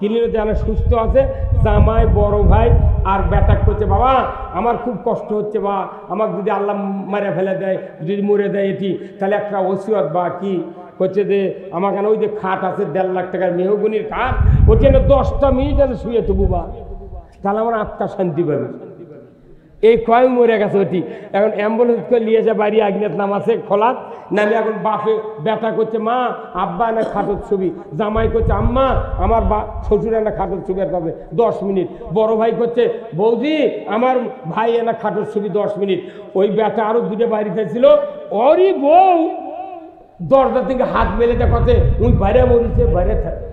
ক্লিনিকে জানা সুস্থ আছে, জামাই বড় ভাই আর বেটা করছে বাবা আমার খুব কষ্ট হচ্ছে, বা আমাকে যদি আল্লাহ মারে ফেলে দেয়, যদি মরে দেয় এটি, তাহলে একটা ওসিয়ত বা কি হচ্ছে যে আমাকে ওই যে খাট আছে 1.5 লাখ টাকার মেহগনির খাট, ওখানে 10টা মিনিট আছে শুয়ে তবু বা, তাহলে আমার আত্মা শান্তি পাবে। এই কয়েক মরে গেছে ওটি, এখন অ্যাম্বুলেন্স করে নিয়ে যায় বাড়ি, আগনেত নাম আছে খোলাত নামে, এখন বাপে ব্যথা করছে মা আব্বা না খাটোর ছবি, জামাই করছে আম্মা আমার শ্বশুর না খাটোর ছবি আর পাবে 10 মিনিট, বড় ভাই করছে বৌদি আমার ভাই এনা খাটোর ছবি 10 মিনিট। ওই ব্যথা আরো দুটো বাড়িতে ছিল, ওরই বউ দরজা থেকে হাত মেলে দেখছে ওই বাইরে মরিছে, বাইরে থাকে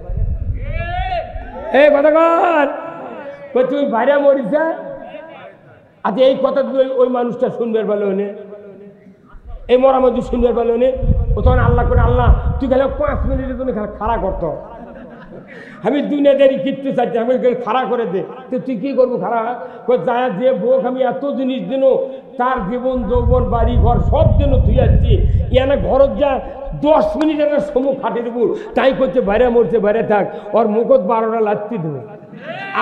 এই কথা কর করছে ওই বাইরে মরিছে। আচ্ছা এই কথা ওই মানুষটা শুনবে বলে উনি, এই মরামতি শুনবে বলে উনি, ও তখন আল্লাহ করে আল্লাহ তুই গেলে 5 মিনিটে তুমি খাড়া করতো, আমি দুনিয়াদারি কিচ্ছু চাইছি, আমি খাড়া করে দে, তো তুই কি করবো খাড়া যায় যে বোক আমি এত জিনিস দিন তার জীবন যৌবন বাড়ি ঘর সব জন্য ধুই যাচ্ছি, ইয়ানা ঘরত যা 10 মিনিট একটা সমুখ খাটে দেবো, তাই করছে বাইরে মরছে বাইরে থাক, ওর মুখত 12টা লাত্তি দেবো।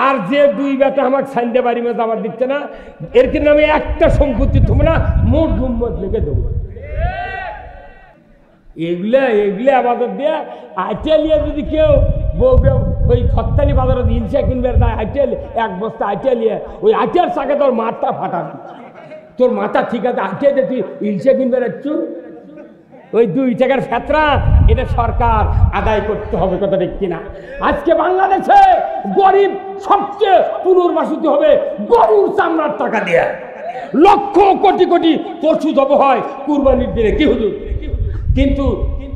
আর যে 2 বেটা আমাকে সাইন্ডে বাড়ি মেয়ে আমার দিচ্ছে না, এর কিন্তু আমি একটা সম্পত্তি থুব না, মোট গুম্মত লেগে দেবো। এগুলা আবাদত দিয়ে আইটিয়া যদি কেউ ওই ফত্তানি বাজারে ইলসা কিনবে আইটিয়া 1 বস্তা আইটিয়া নিয়ে ওই আইটিয়ার সাথে তোর মাথা ফাটাবি, তোর মাথা ঠিক আছে আইটিয়া দিয়ে তুই ইলসা কিনবে রাখছু, ওই 2 টাকার ফেতরা এটা সরকার আদায় করতে হবে, কথা ঠিক কিনা? আজকে বাংলাদেশে গরিব সবচেয়ে পুনর্বাসিত হবে গরুর চামড়ার টাকা দিয়ে, লক্ষ কোটি কোটি পশু জব হয় কুরবানির দিনে, কি হুজুর? কিন্তু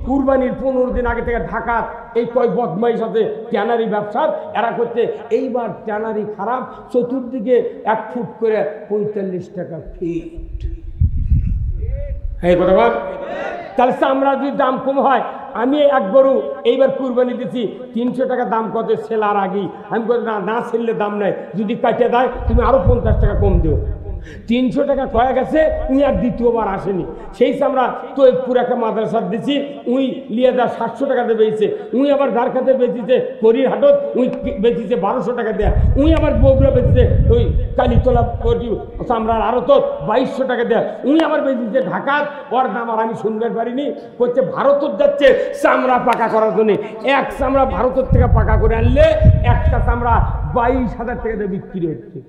কুরবানির 15 দিন আগে থেকে ঢাকা এই কয় বদমাইশ আছে ট্যানারি ব্যবসা, এরা করছে এইবার ট্যানারি খারাপ, চতুর্দিকে 1 ফুট করে 45 টাকা ফিট। এই কথা বল, তাহলে চামড়া যদি দাম কম হয়, আমি 1 গরু এইবার কুরবানি দিচ্ছি 300 টাকা দাম কত সেলার আগেই, আমি বলি না সেললে দাম নাই, যদি কাটিয়ে দেয় তুমি আরো 50 টাকা কম দিও। 300 টাকা কয়ে গেছে, উনি আর দ্বিতীয়বার আসেনি, সেই চামড়া তো পুরো একটা মাদ্রাসার দিচ্ছি, উই লিয়ে যা 700 টাকা দিয়ে বেচছে, উই আবার যার কাছে বেচিছে করির হাটত উই বেচিছে 1200 টাকা দেয়া, উই আবার বগুড়া বেচিছে ওই কালীতলা চামড়ার আরো তো 2200 টাকা দেয়া, উনি আবার বেচিছে ঢাকাত, ওর দাম আর আমি শুনতে পারিনি, করছে ভারতত যাচ্ছে চামড়া পাকা করার জন্য, 1 চামড়া ভারতের থেকে পাকা করে আনলে একটা চামড়া 22,000 টাকা দিয়ে বিক্রি হচ্ছে,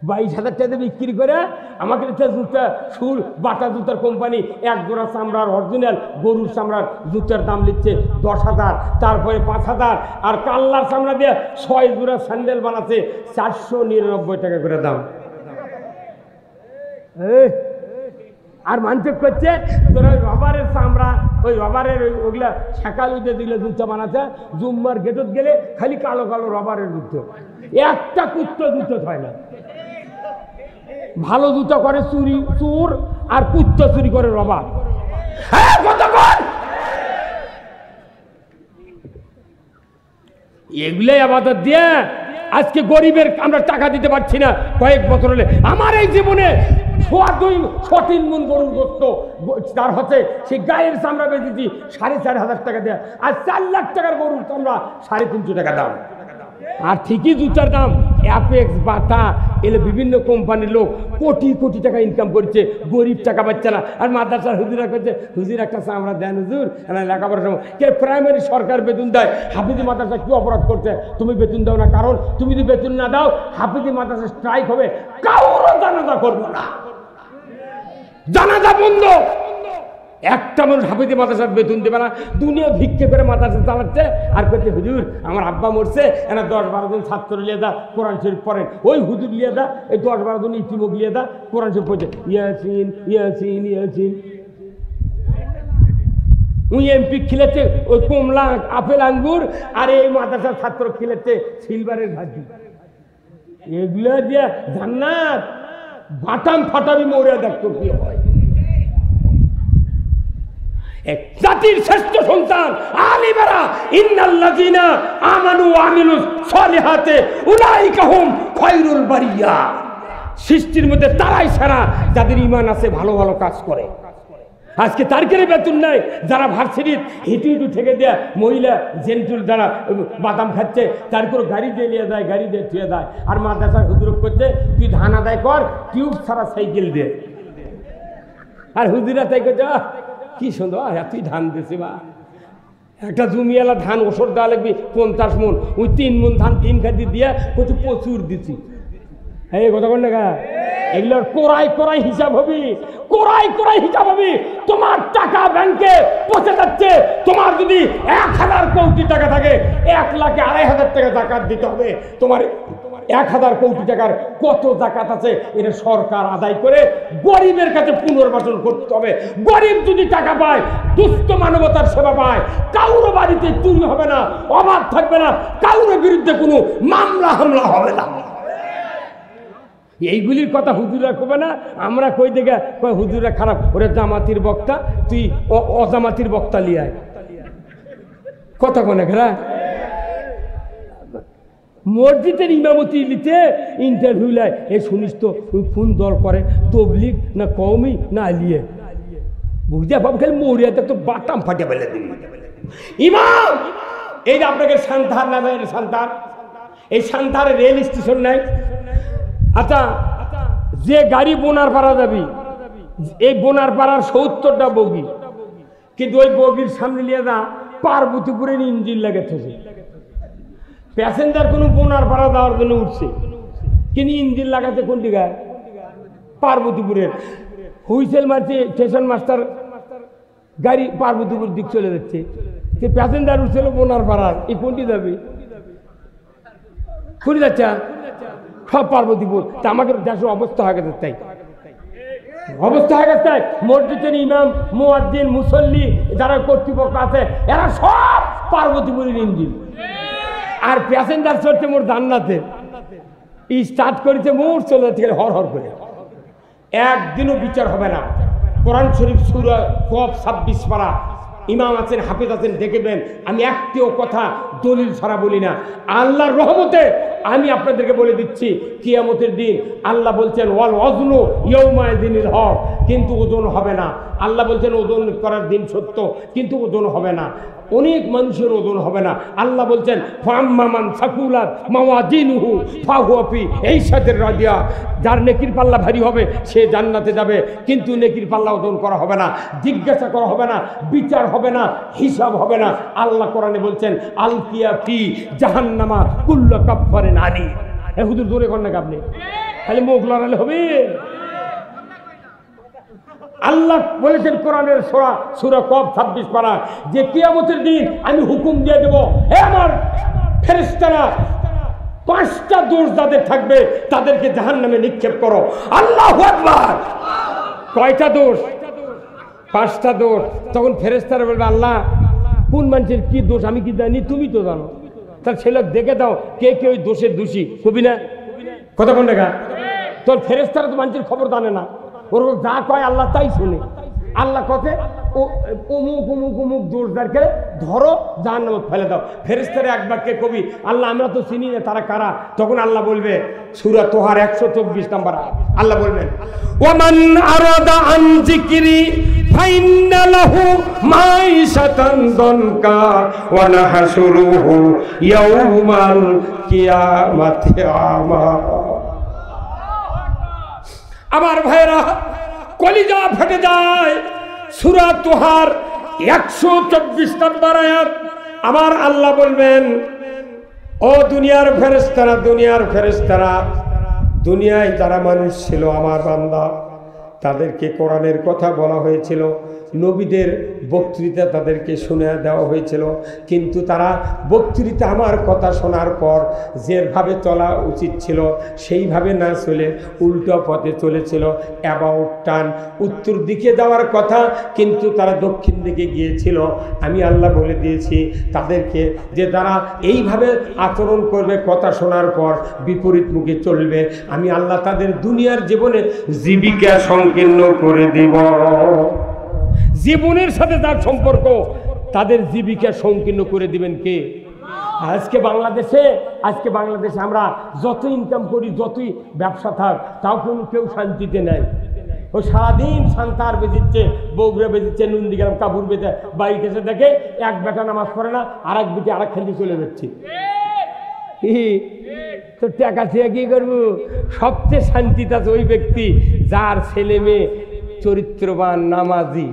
22,000 টাকা দিয়ে বিক্রি করে আমাকে জুতা সুর বাটা জুতার কোম্পানি 1 জোড়া চামড়ার অরিজিনাল গরুর চামড়ার জুতার দাম নিচ্ছে 10,000, তারপরে 5,000, আর কাল্লার চামড়া দিয়ে 6 জোড়া স্যান্ডেল বানাচ্ছে 499 টাকা করে দাম। আর মানচক করছে তোরা ওই রবারের চামড়া, ওই রবারের ওগুলা শেখাল উঠে দিলে জুতো বানাচ্ছে, জুম্মার গেটত গেলে খালি কালো কালো রবারের জুতো, একটা কুত্তো জুতো হয় না। ভালো জুতো করে চুর আর কুত্তো চুরি করে রবার। এগুলাই আবাদত দিয়ে আজকে গরিবের আমরা টাকা দিতে পারছি না, কয়েক বছর হলে আমার এই জীবনে 2.3 গুণ গরুর গোস্ত তার হচ্ছে সেই গায়ের চামড়া বেঁচেছি 4,500 টাকা দেয়, আর 4 লাখ টাকার গরুর চামড়া 350 টাকা দাম। আর ঠিকই জুতার দাম অ্যাপেক্স বাটা এলে বিভিন্ন কোম্পানির লোক কোটি কোটি টাকা ইনকাম করছে, গরিব টাকা পাচ্ছে না। আর মাদ্রাসার হুজুরা করছে হুজুর একটা চামড়া দেন হুজুর, লেখাপড়ার সময় কে প্রাইমারি সরকার বেতন দেয়, হাফিজি মাদ্রাসা কি অপরাধ করছে তুমি বেতন দাও না? কারণ তুমি যদি বেতন না দাও হাফিজি মাদ্রাসা স্ট্রাইক হবে, কারোর জানাজা করবো না, জানাজা বন্ধ। একটা মানুষ হাফিজি মাদ্রাসার বেতন দেবে না, দুনিয়া ভিক্ষে করে মাদ্রাসা চালাচ্ছে। আর করছে হুজুর আমার আব্বা মরছে, এনা 10-12 জন ছাত্র লিয়ে দা কোরআন শরীফ পড়েন, ওই হুজুর লিয়ে দা এই 10-12 জন ইতিমুখ লিয়ে দা কোরআন শরীফ পড়ছে, ইয়াসিন ইয়াসিন ইয়াসিন। উই এমপি খেলেছে ওই কমলা আপেল আঙ্গুর, আর এই মাদ্রাসার ছাত্র খেলেছে সিলভারের ভাজি। এগুলো দিয়ে জান্নাত বাটাম ফাটাবি মরে দেখতো কি হয়। জাতির শ্রেষ্ঠ সন্তান আলিমেরা ইন্নাল্লাযিনা আমানু ওয়া আমিলুস সালিহাতে উলাইকা হুম খায়রুল বারিয়া। সৃষ্টির মধ্যে তারাই সেরা যাদের ঈমান আছে, ভালো ভালো কাজ করে। আজকে তারকের বেতন নাই, যারা ভার্সিটির হিটু হিটু থেকে দেয় মহিলা জেন্টুল যারা বাদাম খাচ্ছে তার করে গাড়ি দিয়ে নিয়ে যায়, গাড়ি দিয়ে ছুঁয়ে দেয়। আর মাদ্রাসার হুজুর করছে তুই ধান আদায় কর, টিউব ছাড়া সাইকেল দে। আর হুজুরা তাই করছে কি সুন্দর তুই ধান দিছি বা একটা জমিওয়ালা ধান ওষুধ দেওয়া লাগবে 50 মন, ওই 3 মন ধান 3 খাতি দিয়ে কত প্রচুর দিচ্ছি। এই কথা বল না, এগুলোর কোরাই হিসাব হবি, কোরাই হিসাব হবি। তোমার টাকা ব্যাংকে পচে যাচ্ছে, তোমার যদি 1000 কোটি টাকা থাকে 1,02,500 টাকা জাকাত দিতে হবে। তোমার 1000 কোটি টাকার কত জাকাত আছে এটা সরকার আদায় করে গরিবের কাছে পুনর্বাসন করতে হবে। গরিব যদি টাকা পায়, দুস্থ মানবতার সেবা পায়, কারোর বাড়িতে চুরি হবে না, অভাব থাকবে না, কারোর বিরুদ্ধে কোনো মামলা হামলা হবে না। এইগুলির কথা হুজুরা কবে না, আমরা কই দেখে কয় হুজুরা খারাপ, ওরে জামাতির বক্তা, তুই অজামাতির বক্তা লিয়ায় কথা কোনে ঘেরা। মসজিদের ইমামতি নিতে ইন্টারভিউ লাই, এই শুনিস তো কোন দল করে, তবলিগ না কওমি না আলিয়ে, বুঝতে পাব খালি মরিয়াতে তো বাটাম ফাটে ফেলে দিবি। ইমাম এই যে আপনাকে সান্তার না যায়, সান্তার, এই সান্তারে রেল স্টেশন নাই। আচ্ছা, যে গাড়ি বোনার পাড়া যাবি, এই বোনার পাড়ার 70টা বগি, কিন্তু ওই বগির সামনে নিয়ে যা পার্বতীপুরের ইঞ্জিন লাগাচ্ছে। প্যাসেঞ্জার কোনো বোনার পাড়া যাওয়ার জন্য উঠছে, কিন্তু ইঞ্জিন লাগাচ্ছে কোন দিকে? পার্বতীপুরের। হুইসেল মারছে স্টেশন মাস্টার, গাড়ি পার্বতীপুর দিক চলে যাচ্ছে, সে প্যাসেঞ্জার উঠছিল বোনার পাড়ার, এই কোনটি যাবে? কোনটি যাচ্ছে? সব পার্বতীপুর। তা আমাদের দেশের অবস্থা হয়ে গেছে তাই, অবস্থা হয়ে গেছে তাই। মসজিদের ইমাম, মুয়াজ্জিন, মুসল্লি যারা কর্তৃপক্ষ আছে এরা সব পার্বতীপুরের ইঞ্জিন। আর প্যাসেঞ্জার চড়ছে মোর জান্নাতে, স্টার্ট করেছে মোর চলে যাচ্ছে হর হর করে। একদিনও বিচার হবে না। কোরআন শরীফ সূরা কফ 26 পারা, ইমাম আছেন, হাফেজ আছেন, দেখবেন আমি একটিও কথা দলিল ছাড়া বলি না। আল্লাহর রহমতে আমি আপনাদেরকে বলে দিচ্ছি, কিয়ামতের দিন আল্লাহ বলছেন ওয়াল ওয়াজনু ইয়াউমাইযিনিল হক, কিন্তু ওজন হবে না। আল্লাহ বলছেন ওজন করার দিন সত্য, কিন্তু ওজন হবে না। অনেক মানুষের ওজন হবে না। আল্লাহ বলছেন ফাম্মা মান সাকুলাত মাওয়াজিনুহু ফাহুয়া ফি আইশাতির রাদিয়া, যার নেকির পাল্লা ভারী হবে সে জান্নাতে যাবে, কিন্তু নেকির পাল্লা ওজন করা হবে না, জিজ্ঞাসা করা হবে না, বিচার হবে না, হিসাব হবে না। আল্লাহ কোরআনে বলছেন আলকিয়া ফি জাহান্নামা কুল্লু কাফফারিন আনি। এ হুজুর জোরে কর না আপনি, খালি মুখ লড়ালে হবে? আল্লাহ বলেছেন কোরআনের সূরা কফ 26 পারা যে কিয়ামতের দিন আমি হুকুম দিয়ে দেব, হে আমার ফেরেশতারা, 5টা দোষ যাদের থাকবে তাদেরকে জাহান্নামে নিক্ষেপ করো। আল্লাহু আকবার। কয়টা দোষ? 5টা দোষ। তখন ফেরেশতারা বলবে আল্লাহ কোন মানুষের কি দোষ আমি কি জানি, তুমি তো জানো, তার ছেলে দেখে দাও কে কে ওই দোষের দোষী। কবি না কথা কোন দেখা? তোর ফেরেশতারা তো মানুষের খবর জানে না, ওর যা কয় আল্লাহ তাই শুনে। আল্লাহ কথা অমুক অমুক অমুক দোষদারকে ধরো জাহান্নামে ফেলে দাও। ফেরেশতারা এক বাক্যে কবি আল্লাহ আমরা তো চিনি না তারা কারা। তখন আল্লাহ বলবে সূরা তোহার 124 নম্বর আল্লাহ বলবেন ওয়ামান আরাদা আন যিকরি ফাইন্না লাহু মাইশাতান দনকা ওয়া নাহশুরুহু ইয়াউমাল কিয়ামাতি আমা। আমার ভাইরা কলিজা ফেটে যায়। সূরা তোহার 124 নম্বর আয়াত। আমার আল্লাহ বলবেন ও দুনিয়ার ফেরেশতারা, দুনিয়ার ফেরেশতারা, দুনিয়ায় যারা মানুষ ছিল আমার বান্দা, তাদেরকে কোরআনের কথা বলা হয়েছিল, নবীদের বক্তৃতা তাদেরকে শুনে দেওয়া হয়েছিল, কিন্তু তারা বক্তৃতা আমার কথা শোনার পর যেভাবে চলা উচিত ছিল সেইভাবে না চলে উল্টো পথে চলেছিল। অ্যাবাউট টার্ন, উত্তর দিকে যাওয়ার কথা কিন্তু তারা দক্ষিণ দিকে গিয়েছিল। আমি আল্লাহ বলে দিয়েছি তাদেরকে যে তারা এইভাবে আচরণ করবে, কথা শোনার পর বিপরীত মুখে চলবে, আমি আল্লাহ তাদের দুনিয়ার জীবনে জীবিকা সংকীর্ণ করে দিব। জীবনের সাথে তার সম্পর্ক তাদের জীবিকা সংকীর্ণ করে দিবেন কে? আজকে বাংলাদেশে আমরা যত ইনকাম করি, যতই ব্যবসা থাক, তাও কেউ শান্তিতে নেই। ও সারাদিন সান্তার বেজিচ্ছে, বৌগুড়ে বেজিচ্ছে, নুন্দি গেলাম কাপড় বেঁচে, বাড়িতে এসে দেখে এক বেটা নামাজ পড়ে না, আর এক বেটি আর এক খেলতে চলে যাচ্ছে। তো টাকা ছেড়ে কি করবো? সবচেয়ে শান্তিতে আছে ওই ব্যক্তি যার ছেলে মেয়ে চরিত্রবান, নামাজি।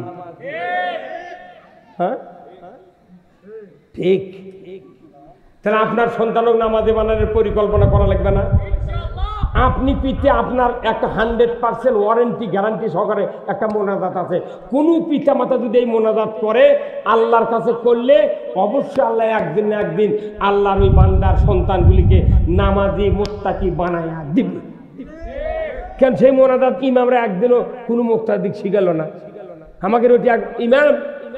হ্যাঁ ঠিক। তাহলে আপনার সন্তানক নামাজি বানানোর পরিকল্পনা করা লাগবে না? আপনি পিঠে আপনার একটা 100% ওয়ারেন্টি গ্যারান্টি সহকারে একটা মোনাজাত আছে। কোনো পিতা মাতা যদি এই মোনাজাত করে আল্লাহর কাছে করলে অবশ্যই আল্লাহ একদিন না একদিন আল্লাহর ওই বান্দার সন্তানগুলিকে নামাজি মুত্তাকি বানায়া দিবে। কেন সেই মোনাজাত ইমামরা একদিনও কোনো মুক্তাদিক শিখালো না। আমাকে ওটি এক ইমাম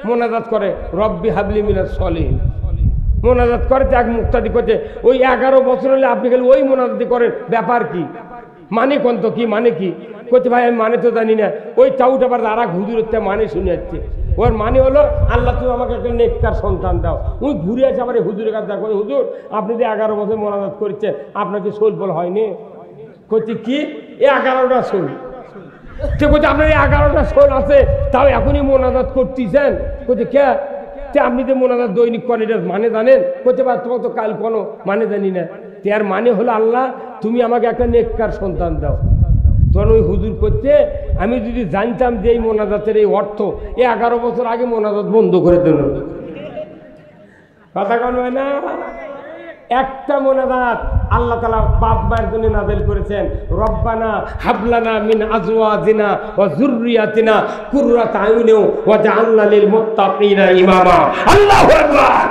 মোনাজাত করে রব্বি হাবলি মিনাস সলিহিন, মোনাজাত করে এক মুক্তাদি করছে। ওই 11 বছর হলে আপনি খালি ওই মোনাজাতি করেন, ব্যাপার কি? মানে কোন তো কি মানে কি করছে? ভাই আমি মানে তো জানি না। ওই চাউটা আবার আর এক হুজুর হচ্ছে মানে শুনে যাচ্ছে। ওর মানে হলো আল্লাহ তুমি আমাকে একটা নেককার সন্তান দাও। উনি ঘুরে আছে আবার হুজুরের কাছে দেখো, হুজুর আপনি যে 11 বছর মোনাজাত করছেন আপনার কি সোল বল হয়নি? করছে কি 11টা সোল? সে বলছে আপনার 11টা সোল আছে, তাও এখনই মোনাজাত করতেছেন? বলছে কে? আপনি যে মোনাজাত দৈনিক করেন এটার মানে জানেন? করতে পার তোমার তো কাল কোনো মানে জানি না। তার মানে হলো আল্লাহ তুমি আমাকে একটা নেককার সন্তান দাও। তখন ওই হুজুর করছে আমি যদি জানতাম যে এই মোনাজাতের এই অর্থ, 11 বছর আগে মোনাজাত বন্ধ করে দিল। কথা কোন হয় না? একটা মোনাজাত আল্লাহ তাআলা বাপ মায়ের জন্য নাযিল করেছেন, রব্বানা হাবলানা মিন আজওয়াজিনা ওয়া যুররিয়াতিনা কুররাতা আয়ুনিন ওয়াজআলনা লিল মুত্তাকিনা ইমামা। আল্লাহু আকবার।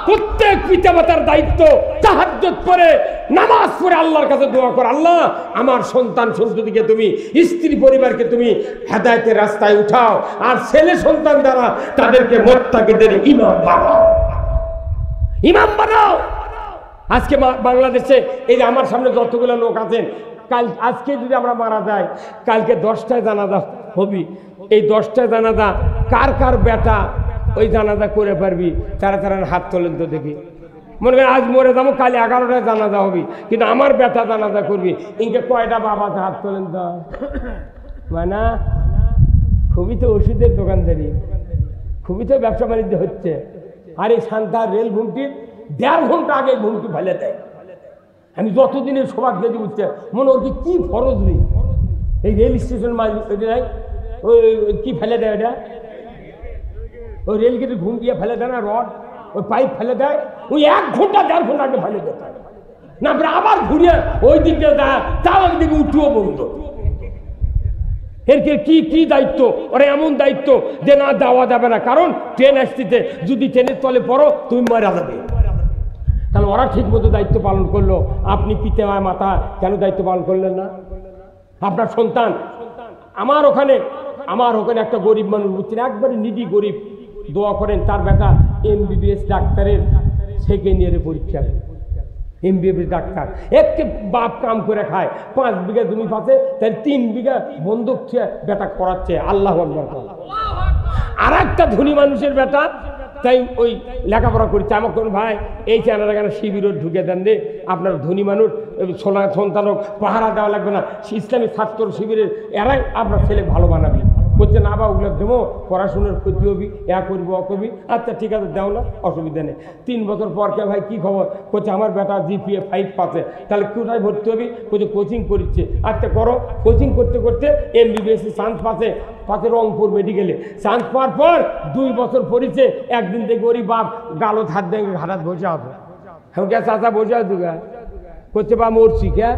প্রত্যেক পিতামাতার দায়িত্ব তাহাজ্জুদ পড়ে নামাজ পড়ে আল্লাহর কাছে দোয়া কর, আল্লাহ আমার সন্তান সন্ততিকে তুমি, স্ত্রী পরিবারকে তুমি হেদায়েতের রাস্তায় উঠাও, আর ছেলে সন্তান দ্বারা তাদেরকে মুত্তাকিদের ইমাম বানাও, ইমাম বানাও। আজকে বাংলাদেশে এই যে আমার সামনে যতগুলো লোক আছেন, কাল আজকে যদি আমরা মারা যাই কালকে 10টায় জানাজা হবি। এই 10টায় জানাজা কার কার বেটা ওই জানাজা করে পারবি? তারা তারা হাত তোলেন তো দেখি। মনে করেন আজ মরে যাবো, কাল 11টায় জানাজা হবি, কিন্তু আমার বেটা জানাজা করবি। ইনকে কয়টা বাবা হাত তোলেন তো? মানে খুবই তো ওষুধের দোকানদারি, খুবই তো ব্যবসা বাণিজ্য হচ্ছে। আর এই সান্তার রেল ঘুমটির 1.5 ঘন্টা আগে ঘুমটি ফেলে দেয়। আমি যতদিনের সবার গেদি উঠছে মনে হচ্ছে কি ফরজ নেই এই রেল স্টেশন ওই কি ফেলে দেয় ওটা, ওই রেল গেটে ঘুম দিয়ে ফেলে দেয় না, রড ওই পাইপ ফেলে দেয়, ওই 1 ঘন্টা 1.5 ঘন্টা আগে ফেলে দেয় না, আবার ঘুরিয়ে ওই দিকটা যায়, তাও একদিকে উঠেও বন্ধ। এর কি কি দায়িত্ব? ওরা এমন দায়িত্ব যে না দেওয়া যাবে না, কারণ ট্রেন আসতেছে, যদি ট্রেনের তলে পড়ো তুমি মারা যাবে। তাহলে ওরা ঠিক মতো দায়িত্ব পালন করলো, আপনি পিতা মাতা কেন দায়িত্ব পালন করলেন না? আপনার সন্তান আমার ওখানে একটা গরিব মানুষ বুঝছেন, একবারে নিডি গরিব, দোয়া করেন তার বেটা MBBS ডাক্তারের 2nd ইয়ারে পরীক্ষা, MBBS ডাক্তার। একটি বাপ কাম করে খায়, 5 বিঘা জমি পাচ্ছে, তাই 3 বিঘা বন্দুক বেটা করাচ্ছে। আল্লাহু আকবার। আর একটা ধনী মানুষের বেটা তাই ওই লেখাপড়া করছে। আমাকে কোন ভাই এই চ্যানেলে কেন শিবিরও ঢুকে দেন রে, আপনার ধনী মানুষ সন্তানক পাহারা দেওয়া লাগবে না, ইসলামী ছাত্র শিবিরের এরাই আপনার ছেলে ভালো বানাবি। বলছে না বা ওগুলো দেবো, পড়াশোনার ক্ষতি হবি, করবি অকবি। আচ্ছা ঠিক আছে দেও না, অসুবিধা নেই। 3 বছর পর কে ভাই কি খবর? করছে আমার বেটা GPA 5 পাচ্ছে। তাহলে কোথায় ভর্তি হবি? বলছে কোচিং করছে। আচ্ছা করো। কোচিং করতে করতে MBBS চান্স পাচ্ছে রংপুর মেডিকেলে। চান্স পাওয়ার পর 2 বছর পড়েছে, একদিন থেকে ওরই বাপ গালত হাত দিয়ে ঘাটাত বসে আছে। আমি কে চাচা বসে আছো গা? করছে বা মরছি কে?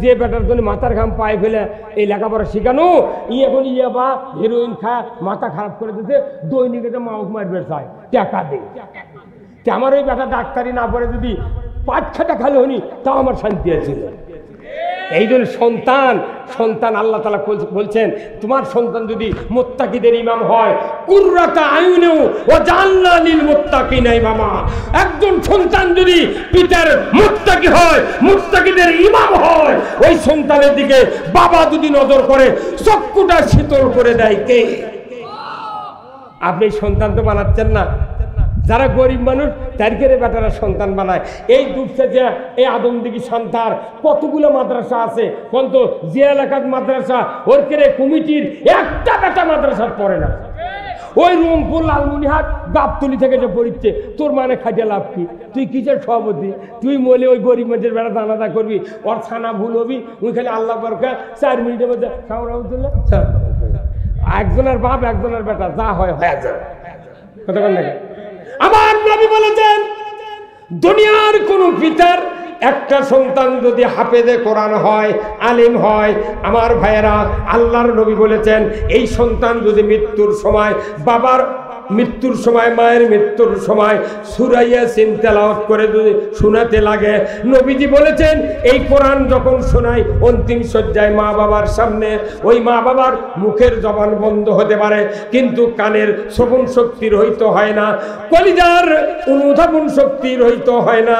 যে বেটার জন্য মাথার ঘাম পায়ে ফেলে এই লেখাপড়া শেখানো, এখন বা হিরোইন খা মাথা খারাপ করে দিতে, দৈনিক এটা মাউক মারবে চায় টাকা দেয়। আমার ওই বেটা ডাক্তারি না পড়ে যদি 5 খাটা খালে হনি, তাও আমার শান্তি আছে। এই জন্য সন্তান আল্লাহ তাআলা বলছেন তোমার সন্তান যদি মুত্তাকিদের ইমাম হয়, কুররাতা আয়ুনিন ওয়া জাআলনা লিল মুত্তাকিনা ইমামা। একজন সন্তান যদি পিতার মুত্তাকি হয়, মুত্তাকিদের ইমাম হয়, ওই সন্তানের দিকে বাবা যদি নজর করে চক্ষুটা শীতল করে দেয় কে? আপনি সন্তান তো বানাচ্ছেন না, যারা গরিব মানুষ তারকেরে বেটারা সন্তান বানায়। এই দুঃখে যে এই আদমদিঘি সন্তান কতগুলো মাদ্রাসা আছে, কত যে এলাকার মাদ্রাসা ওর কেরে কমিটির একটা বেটা মাদ্রাসা পড়ে না। ওই রংপুর লালমনিহাট গাবতলি থেকে যে পড়িচ্ছে, তোর মানে খাইতে লাভ কি? তুই কিসের সভাপতি? তুই বলে ওই গরিব মানুষের বেড়া দানাদা করবি, ওর ছানা ভুল হবি, ওই খালি আল্লাহ বরকা 4 মিনিটের মধ্যে একজনের বাপ একজনের বেটা যা হয় হয়ে যায়। কতক্ষণ লাগে? আমার নবী বলেছেন, দুনিয়ার কোন পিতার একটা সন্তান যদি হাফেজে কোরআন হয়, আলিম হয়, আমার ভাইয়েরা, আল্লাহর নবী বলেছেন এই সন্তান যদি মৃত্যুর সময়, বাবার মৃত্যুর সময়, মায়ের মৃত্যুর সময় সূরা ইয়াসিন তেলাওয়াত করে যদি শোনাতে লাগে, নবীজি বলেছেন এই কোরআন যখন শোনায় অন্তিম শয্যায় মা বাবার সামনে, ওই মা বাবার মুখের জবান বন্ধ হতে পারে কিন্তু কানের শ্রবণ শক্তি রহিত হয় না, কলিজার অনুধাবন শক্তি রহিত হয় না।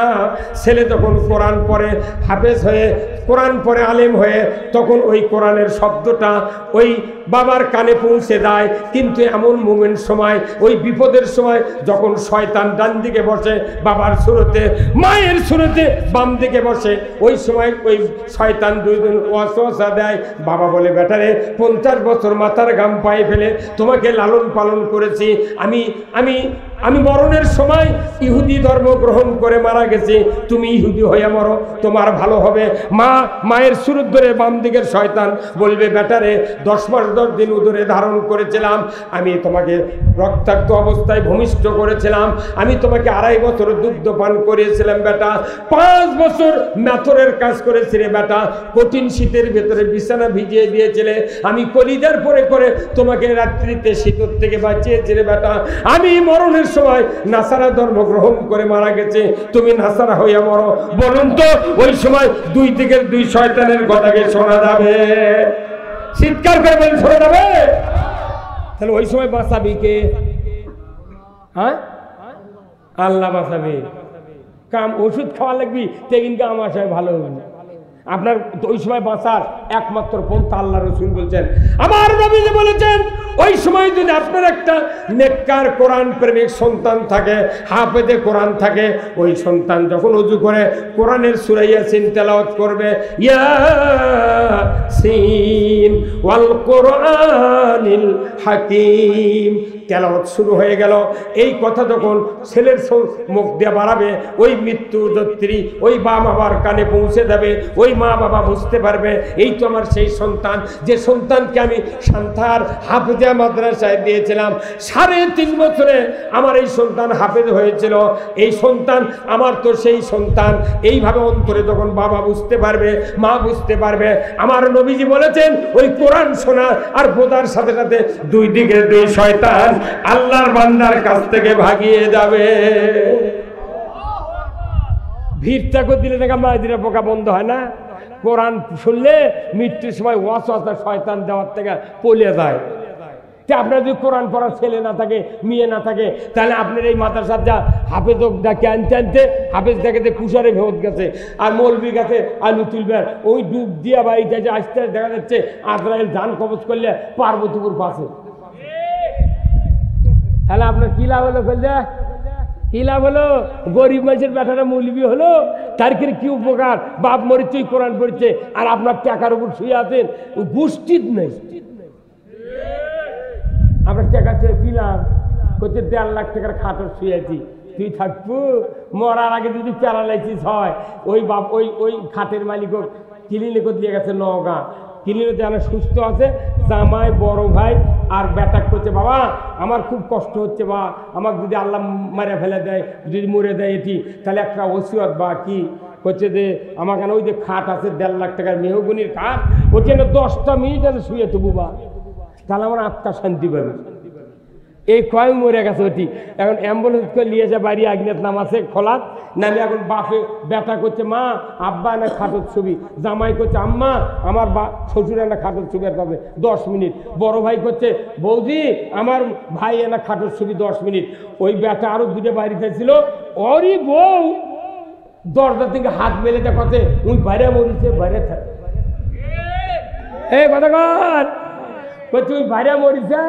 ছেলে যখন কোরআন পড়ে, হাফেজ হয়ে কোরআন পড়ে, আলেম হয়ে, তখন ওই কোরআনের শব্দটা ওই বাবার কানে পৌঁছে যায়। কিন্তু এমন মোমেন্ট সময়, ওই বিপদের সময় যখন শয়তান ডান দিকে বসে বাবার সুরতে, মায়ের সুরতে বাম দিকে বসে, ওই সময় ওই শয়তান দুইজন ওয়াসওয়াসা দেয়। বাবা বলে, বেটারে 50 বছর মাথার ঘাম পায়ে ফেলে তোমাকে লালন পালন করেছি, আমি আমি আমি মরণের সময় ইহুদি ধর্ম গ্রহণ করে মারা গেছি, তুমি ইহুদি হয়ে মরো, তোমার ভালো হবে। মায়ের সুরত ধরে বাম দিকের শয়তান বলবে, বেটারে 10 মাস 10 দিন উদরে ধারণ করেছিলাম, আমি তোমাকে রক্তাক্ত অবস্থায় ভূমিষ্ঠ করেছিলাম, আমি তোমাকে 2.5 বছর দুগ্ধ পান করিয়েছিলাম বেটা, 5 বছর মেথরের কাজ করেছিলে বেটা, কঠিন শীতের ভেতরে বিছানা ভিজিয়ে দিয়েছিলে, আমি কলিজার পরে করে তোমাকে রাত্রিতে শীতের থেকে বাঁচিয়েছিলে বেটা, আমি মরণের সময় নাসারা ধর্ম গ্রহণ করে মারা গেছে, তুমি নাসারা হইয়া মরো। বলুন তো ওই সময় দুই দিকের দুই শয়তানের কথাকে শোনা যাবে? চিৎকার করে বলেন, শোনা যাবে? তাহলে ওই সময় বাঁচাবি কে? হ্যাঁ, আল্লাহ বাঁচাবে। কাম ওষুধ খাওয়া লাগবি তেগিনকে আমার সাথে ভালো হবে না। আপনার ওই সময় বাঁচার একমাত্র পন্থা আল্লাহ রাসূল বলছেন, আমার নবী বলেছেন, ওই সময় যদি আপনার একটা নেককার কোরআন প্রেমিক সন্তান থাকে, হাফেজে কোরআন থাকে, ওই সন্তান যখন ওযু করে কোরআনের সূরা ইয়াসিন তেলাওয়াত করবে, ইয়াসিন ওয়াল কোরআনিল হাকিম, তেলাওয়াত শুরু হয়ে গেল। এই কথা যখন ছেলের মুখ দিয়ে বাড়াবে, ওই মৃত্যু যাত্রী ওই মা বাবার কানে পৌঁছে যাবে, ওই মা বাবা বুঝতে পারবে এই তো আমার সেই সন্তান, যে সন্তানকে আমি সান্তার হাফেজা মাদ্রাসায় দিয়েছিলাম, 3.5 বছরে আমার এই সন্তান হাফেজ হয়েছিল, এই সন্তান আমার তো সেই সন্তান। এইভাবে অন্তরে যখন বাবা বুঝতে পারবে, মা বুঝতে পারবে, আমার নবীজি বলেছেন ওই কোরআন শোনা আর বোঝার সাথে সাথে দুই দিকে দুই শয়তান আল্লাহর বান্দার কাছ থেকে ভাগিয়ে যাবে। ভিড়টা করে দিলে টাকা মায়ের পোকা বন্ধ হয় না? কোরআন শুনলে মৃত্যুর সময় ওয়াসওয়াসা শয়তান দেওয়ার থেকে পলে যায়। আপনার যদি কোরআন পড়ার ছেলে না থাকে, মেয়ে না থাকে, তাহলে আপনার এই মাদ্রাসার যা হাফেজ ডাকে আনতে আনতে হাফেজ দেখে কুষারে ভেত গেছে, আর মৌলবি গাছে আলু তুলবেন, ওই ডুব দিয়া বাড়িতে যে আস্তে আস্তে দেখা যাচ্ছে আজরাইল ধান কবজ করলে পার্বতীপুর পাশে। তাহলে আপনার কি লাভ হলো? ফেলছে কি লাভ হলো? গরিব মানুষের বেটারা মৌলবি হলো, তার কি উপকার? বাপ মরিচ্ছে, কোরআন পড়ছে, আর আপনার টাকার উপর শুয়ে আছেন, গোষ্ঠীর নেই। আপনার টাকা চেয়ে কি লাভ? করছে 1.5 লাখ টাকার খাটর শুয়েছি, তুই থাকবো, মরার আগে যদি প্যারালাইসিস হয়, ওই বাপ ওই খাটের মালিক ক্লিনিকে দিয়ে গেছে নওগাঁ, ক্লিনিকে যেন সুস্থ আছে, জামাই বড় ভাই আর বেটা করছে, বাবা আমার খুব কষ্ট হচ্ছে, বা আমাকে যদি আল্লাহ মারে ফেলে দেয়, যদি মরে দেয় এটি, তাহলে একটা ওসিয়ত বা কি হচ্ছে যে আমার কেন ওই যে খাট আছে 1.5 লাখ টাকার মেহগুনির খাট, ওখানে 10টা মিনিট আছে শুয়ে তো বুবা, তাহলে আমার আত্মা শান্তি পাবে। এই কয় মরে গেছে ওটি, এখন অ্যাম্বুলেন্স করে নিয়ে যায় বাড়ি, আগনেত নামাছে খোলাত নামে, এখন বাপে বেটা করছে মা আব্বা না খাটোর ছবি, জামাই করছে আম্মা আমার শ্বশুর এনা খাটোর ছবি আর পাবে 10 মিনিট, বড় ভাই করছে বৌদি আমার ভাই এনা খাটোর ছবি 10 মিনিট। ওই বেটা আরো 2টা বাড়িতে ছিল, ওরই বউ দরজা থেকে হাত মেলে দেখাচ্ছে ওই বাইরে মরিছে, বাইরে থাকে কথা কর করছে ওই বাইরে মরিছে।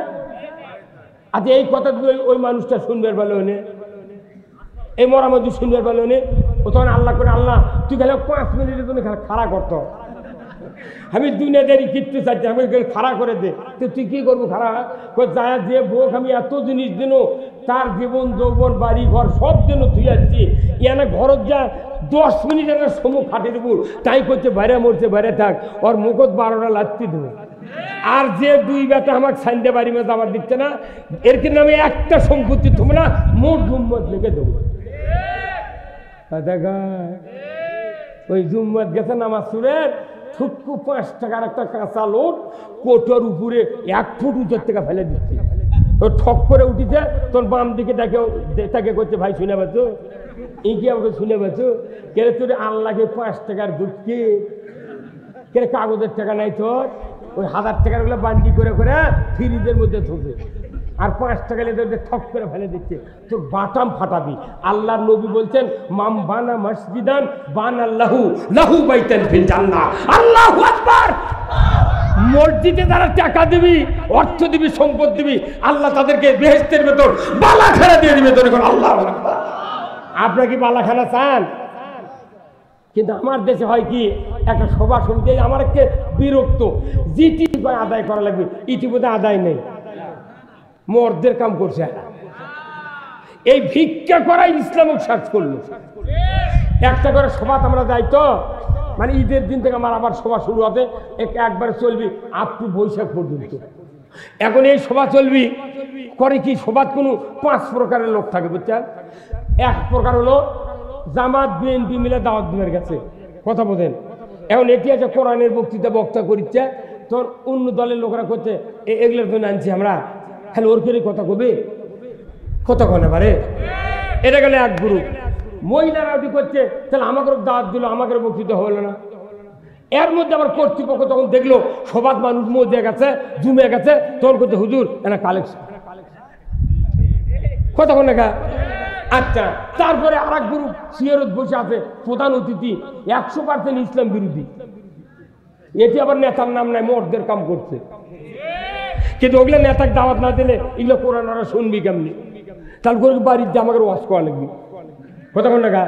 আচ্ছা এই কথা ওই মানুষটা শুনবে বলে, এই মরামদি শুনবে বলেনি ও তখন আল্লাহ করে আল্লাহ তুই গেলে 5 মিনিটের জন্য খাড়া করতো আমি দুনিয়াদারি কিচ্ছু চাইছি আমি খাড়া করে দে তো তুই কি করবো খাড়া যায় যে বোক আমি এত জিনিস দিন তার জীবন যৌবন বাড়ি ঘর সব জন্য তুই যাচ্ছি ইয়ানা ঘরত যা 10 মিনিট একটা সমুখ খাটে দেবো তাই করছে বাইরে মরছে বাইরে থাক ওর মুখত 12টা লাচ্ছি দেবো আর যে 2 বেটা আমাকে সাইন্দে বাড়ি মেয়ে আমার দিচ্ছে না এর কিন্তু আমি একটা সম্পত্তি তোমরা মোট জুম্মত লিখে দেবো দেখা ওই জুম্মত গেছে নামাজ সুরের ঠুকু 5 টাকার একটা কাঁচা লোট কোটোর উপরে 1 ফুট উঁচুর থেকে ফেলে দিচ্ছে ও ঠক করে উঠিছে তোর বাম দিকে তাকে করছে ভাই শুনে পাচ্ছ ইঁকি আমাকে শুনে পাচ্ছ কেন তোর আল্লাহকে 5 টাকার দুধকে কেন কাগজের টাকা নাই তোর ওই 1000 টাকার গুলো বান্ডি করে করে ফ্রিজের মধ্যে থুকে আর 5 টাকা নিয়ে ঠক করে ফেলে দিচ্ছে তোর বাটাম ফাটাবি আল্লাহর নবী বলছেন মাম বানা মসজিদান বানাল্লাহু লাহু বাইতান ফিল জান্নাহ আল্লাহু আকবার মসজিদে যারা টাকা দিবি অর্থ দিবি সম্পদ দিবি আল্লাহ তাদেরকে বেহেশতের ভেতর বালাখানা দিয়ে দিবে তোর আল্লাহু আকবার আপনারা কি বালাখানা চান কিন্তু আমার দেশে হয় কি একটা সভা সমিতি আমার একটা বিরক্ত জিটি আদায় করা লাগবে ইতিমধ্যে আদায় নেই মর্দের কাম করছে এই ভিক্ষা করাই ইসলামিক সার্চ করলো একটা করে সভা আমরা যাই তো মানে ঈদের দিন থেকে আমার আবার সভা শুরু হবে একবার চলবি আপ টু বৈশাখ পর্যন্ত এখন এই সভা চলবি করে কি সভার কোনো 5 প্রকারের লোক থাকে বুঝছেন এক প্রকার হলো জামাত বিএনপি মিলে দাওয়াত দিবের গেছে কথা বলেন এখন এটি আছে কোরআনের বক্তা করিচ্ছে তোর অন্য দলের লোকরা করছে এগুলোর জন্য আনছি আমরা খালি ওর করে কথা কবে কথা কনে পারে এটা গেলে এক গ্রুপ মহিলারা ওটি করছে তাহলে আমাকে দাওয়াত দিল আমাকে বক্তৃতা হলো না এর মধ্যে আবার কর্তৃপক্ষ তখন দেখলো সবাদ মানুষ মজে গেছে জুমে গেছে তখন করছে হুজুর এটা কালেকশন কথা কনে গা আচ্ছা তারপরে আর এক গ্রুপ সিয়ারত বসে আছে প্রধান অতিথি 100% ইসলাম বিরোধী এটি আবার নেতার নাম নাই মর্দের কাম করছে কিন্তু ওগুলো নেতাকে দাওয়াত না দিলে এগুলো কোরআন ওরা শুনবি কেমনি তাহলে করে বাড়িতে আমাকে ওয়াশ করা লাগবে কথা কোন টাকা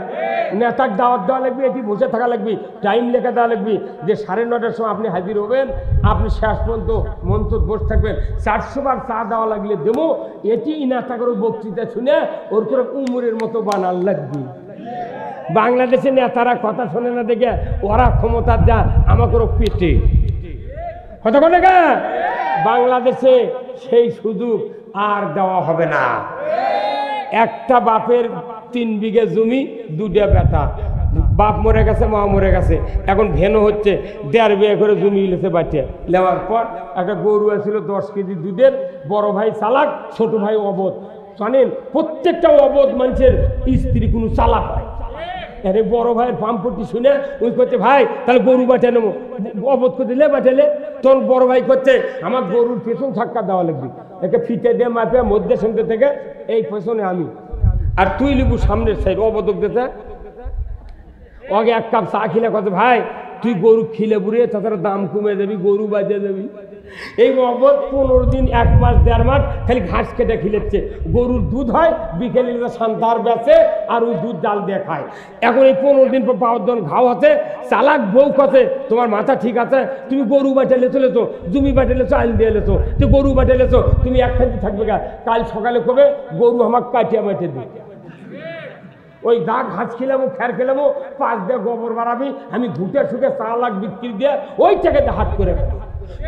নেতাকে দাওয়াত দেওয়া লাগবে এটি বসে থাকা লাগবে টাইম লেখা দেওয়া লাগবে যে 9:30টার সময় আপনি হাজির হবেন আপনি শেষ পর্যন্ত মঞ্চ বসে থাকবেন 400 বার চা দেওয়া লাগলে দেবো এটি নেতাকে বক্তৃতা শুনে ওর করে উমরের মতো বানাল লাগবে বাংলাদেশের নেতারা কথা শোনে না দেখে ওরা ক্ষমতার যা আমাকে পেটে কথা কোন টাকা বাংলাদেশে সেই সুযোগ আর দেওয়া হবে না একটা বাপের 3 বিঘে জমি 2টা বেটা বাপ মরে গেছে মা মরে গেছে এখন ভেনো হচ্ছে 1.5 বিঘা করে জমি লেছে বাটে নেওয়ার পর একটা গরু আছিল 10 কেজি দুধের বড় ভাই চালাক ছোট ভাই অবধ জানেন প্রত্যেকটা অবধ মানুষের স্ত্রী কোনো চালাক হয় আরে বড় ভাইয়ের পাম্পটি শুনে ওই করছে ভাই তাহলে গরু বাটে নেবো অবধ করে দিলে বাটালে তোর বড় ভাই করছে আমার গরুর পেছন ধাক্কা দেওয়া লাগবে একে ফিতে দিয়ে মাপে মধ্যে সঙ্গে থেকে এই পেছনে আমি আর তুই লিবু সামনের সাইড অবধক দিতে ওকে 1 কাপ চা খিলে কত ভাই তুই গরু খিলে বুড়িয়ে তাছাড়া দাম কমে যাবি গরু বাজে যাবি এই অবধ 15 দিন 1 মাস 1.5 মাস খালি ঘাস কেটে খিলেচ্ছে গরুর দুধ হয় বিকেলে সান্তার বেচে আর ওই দুধ ডাল দিয়ে খায় এখন এই 15 দিন পর পাওয়ার জন ঘাও আছে চালাক বউ কাছে তোমার মাথা ঠিক আছে তুমি গরু বাটালে চলেছো জমি বাটালে চাল দিয়ে লেছো তো গরু বাটালেছো তুমি একখানি থাকবে গা কাল সকালে কবে গরু আমাকে কাটিয়া মাঠে দিই ওই গা ঘাস খেলামো খ্যার খেলামো 5 দিয়ে গোবর বাড়াবি আমি ঘুটে শুকে 4 লাখ বিক্রি দিয়ে ওই টাকাতে হাত করে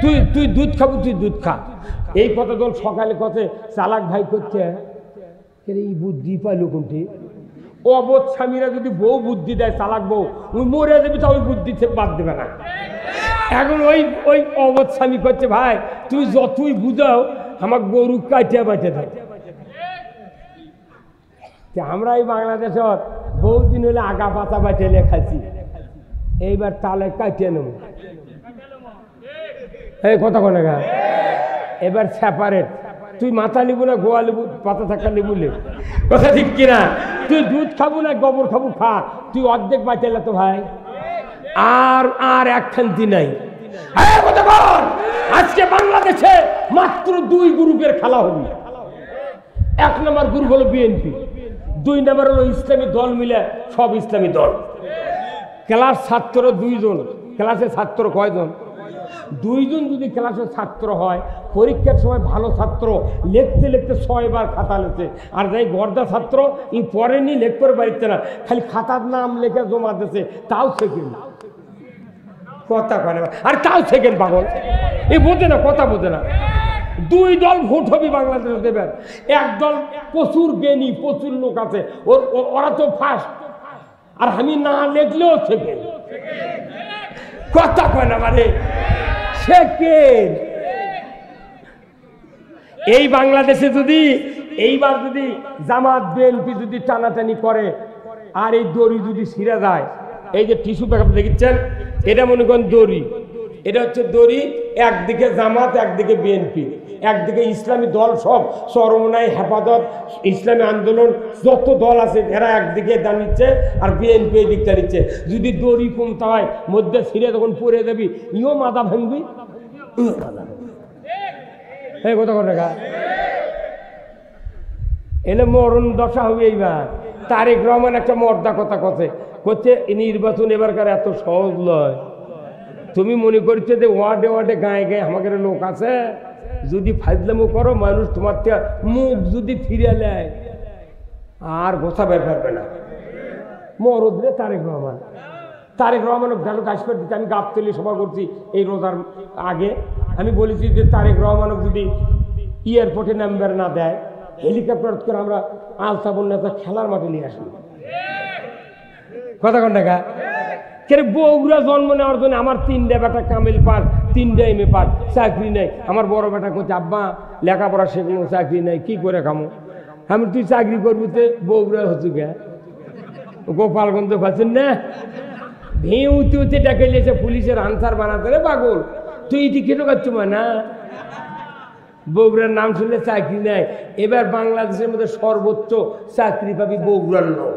তুই দুধ খাবো তুই দুধ খা এই কথা যখন সকালে কথা চালাক ভাই করছে এই বুদ্ধি পাইলো কোনটি অবধ স্বামীরা যদি বউ বুদ্ধি দেয় চালাক বউ ওই মরে যাবি তা ওই বুদ্ধি বাদ দেবে না এখন ওই অবধ স্বামী করছে ভাই তুই যতই বুঝাও আমার গরু কাটিয়া বাঁচে দেয় আমরা এই বাংলাদেশত বহুদিন হলে আগা পাতা বাটে লেখাছি এইবার তালে কাটিয়ে নেব এই কথা কোনে গা এবার সেপারেট তুই মাথা লিবু না গোয়া লিবু পাতা থাকা লিবু লে কথা ঠিক কিনা তুই দুধ খাবো না গোবর খাবো খা তুই অর্ধেক বাঁচালে তো ভাই আর একখান্তি নাই আজকে বাংলাদেশে মাত্র 2 গ্রুপের খেলা হবে 1 নম্বর গ্রুপ হলো বিএনপি 2 নম্বর হলো ইসলামী দল মিলে সব ইসলামী দল। ক্লাস ছাত্র 2 জন, ক্লাসে ছাত্র কয়জন? 2 জন যদি ক্লাসের ছাত্র হয়, পরীক্ষার সময় ভালো ছাত্র লিখতে লিখতে 6 বার খাতা লেখে, আর যাই গর্দা ছাত্র ই পড়েনি, লিখতে পারছে না, খালি খাতার নাম লেখে জমা দিয়েছে, তাও সেকেন্ড। কথা কয় না, আর তাও সেকেন্ড পাগল, এই বোঝে না, কথা বোঝে না। 2 দল ভোট হবে বাংলাদেশে দেবেন, এক দল প্রচুর জ্ঞানী, প্রচুর লোক আছে, ওরা তো ফার্স্ট, আর আমি না লিখলেও সেকেন্ড। কথা কয় না, মানে সেকেন্ড। এই বাংলাদেশে যদি এইবার যদি জামাত বিএনপি যদি টানাটানি করে আর এই দড়ি যদি ছিঁড়ে যায়, এই যে টিস্যু পেপার দেখছেন, এটা মনে করেন দড়ি, এটা হচ্ছে দড়ি, একদিকে জামাত, একদিকে বিএনপি, একদিকে ইসলামী দল সব চরমনাই, হেফাজত, ইসলামী আন্দোলন, যত দল আছে এরা একদিকে দাঁড়িয়েছে আর বিএনপি এই দিক দাঁড়িয়েছে। যদি দড়ি কমতে হয় মধ্যে ছিঁড়ে তখন পরে যাবি, ইও মাথা ভাঙবি, এই কথা কথা এলে মরণ দশা হবে। এইবার তারেক রহমান একটা মর্দা কথা করছে, নির্বাচন এবারকার এত সহজ নয়। তুমি মনে করছো যে ওয়ার্ডে ওয়ার্ডে গায়ে গায়ে আমাদের লোক আছে, যদি ফাজলামো করো মানুষ তোমার মুখ যদি ফিরে নেয় আর গোছা বের পারবে না। মরদ রে তারেক রহমান, তারেক রহমান গেল কাশ্মীর দিতে। আমি গাবতলি সভা করছি এই রোজার আগে, আমি বলেছি যে তারেক রহমানও যদি এয়ারপোর্টে নাম্বার না দেয়, হেলিকপ্টার করে আমরা আলতাবন নেতা খেলার মাঠে নিয়ে আসি। কথা কন টাকা কেন? বউরা জন্ম নেওয়ার জন্য আমার 3টা বেটা কামিল পাস, 3টা এমএ পাস, চাকরি নেই। আমার বড় বেটা করছে, আব্বা লেখাপড়া শেখানো, চাকরি নেই, কি করে খামো? আমি তুই চাকরি করবি তো বউরা হচ্ছে গে গোপালগঞ্জ পাচ্ছেন না, ভেউতে উঠে ডেকে নিয়েছে পুলিশের আনসার বানাতে, রে পাগল তুই এটি কেন করছো না? বগুড়ার নাম শুনলে চাকরি নেয়। এবার বাংলাদেশের মধ্যে সর্বোচ্চ চাকরি পাবি বগুড়ার লোক।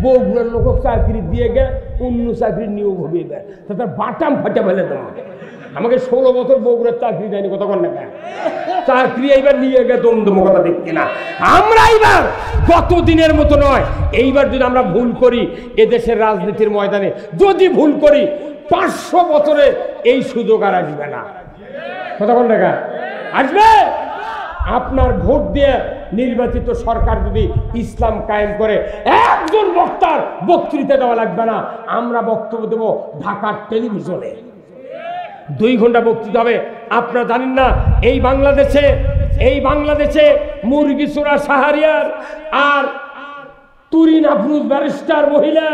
বগুড়ার লোক চাকরি দিয়ে গে অন্য চাকরি নিয়োগ হবে, এবার তার বাটাম ফাটা ফেলে তোমার। আমাকে 16 বছর বগুড়ার চাকরি দেয়নি, কথা কন না কেন? চাকরি এইবার নিয়ে গে দমদম, কথা দেখছি না। আমরা এইবার গত দিনের মতো নয়, এইবার যদি আমরা ভুল করি এদেশের রাজনীতির ময়দানে, যদি ভুল করি 500 বছরে এই সুযোগ আর আসবে না। কথা কন না কেন? আসবে। আপনার ভোট দিয়ে নির্বাচিত সরকার যদি ইসলাম কায়েম করে, একজন বক্তার বক্তৃতা দেওয়া লাগবে না, আমরা বক্তব্য দেব ঢাকার টেলিভিশনে, 2 ঘন্টা বক্তৃতা হবে। আপনারা জানেন না এই বাংলাদেশে মুরগিচোরা শাহরিয়ার আর তুরিন আফরোজ ব্যারিস্টার মহিলা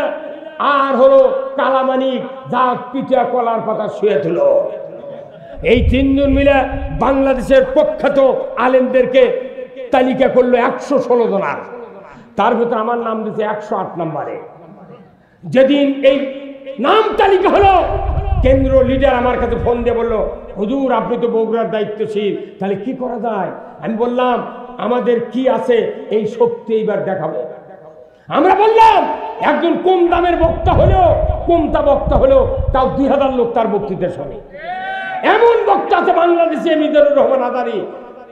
আর হলো কালামানিক যা পিঠা কলার পাতা শুয়ে দিল, এই 3 জন মিলে বাংলাদেশের প্রখ্যাত আলেমদেরকে তালিকা করলো 116 জনার, তার ভিতরে আমার নাম দিয়েছে 108 নম্বরে। যেদিন এই নাম তালিকা হলো, কেন্দ্র লিডার আমার কাছে ফোন দিয়ে বললো, হুজুর আপনি তো বগুড়ার দায়িত্বশীল, তাহলে কি করা যায়? আমি বললাম আমাদের কি আছে এই শক্তি এইবার দেখাবো। আমরা বললাম একজন কম দামের বক্তা হলেও, কমতা বক্তা হলেও তাও 2000 লোক তার বক্তৃতা শোনে। এমন বক্তা আছে বাংলাদেশে, মিজানুর রহমান আদানি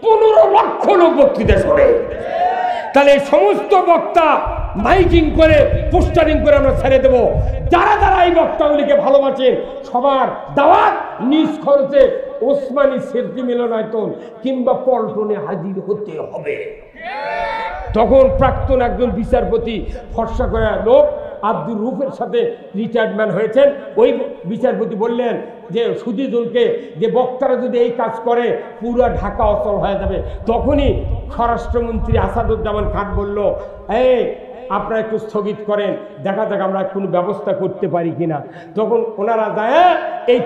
15 লক্ষ লোক বক্তৃতা শোনে। তাহলে এই সমস্ত বক্তা মাইকিং করে, পোস্টারিং করে আমরা ছেড়ে দেবো। যারা যারা এই বক্তাগুলিকে ভালোবাসেন সবার দাওয়াত নিজ খরচে ওসমানী স্মৃতি মিলনায়তন কিংবা পল্টনে হাজির হতে হবে। তখন প্রাক্তন একজন বিচারপতি, ফর্সা করে লোক, আব্দুর রুফের সাথে রিটায়ারমেন্ট হয়েছেন, ওই বিচারপতি বললেন যে সুদীজনকে যে বক্তারা যদি এই কাজ করে পুরো ঢাকা অচল হয়ে যাবে। তখনই স্বরাষ্ট্রমন্ত্রী আসাদুজ্জামান খান বলল, এই আপনারা একটু স্থগিত করেন, দেখা যাক আমরা কোনো ব্যবস্থা করতে পারি কিনা। তখন ওনারা যায় এই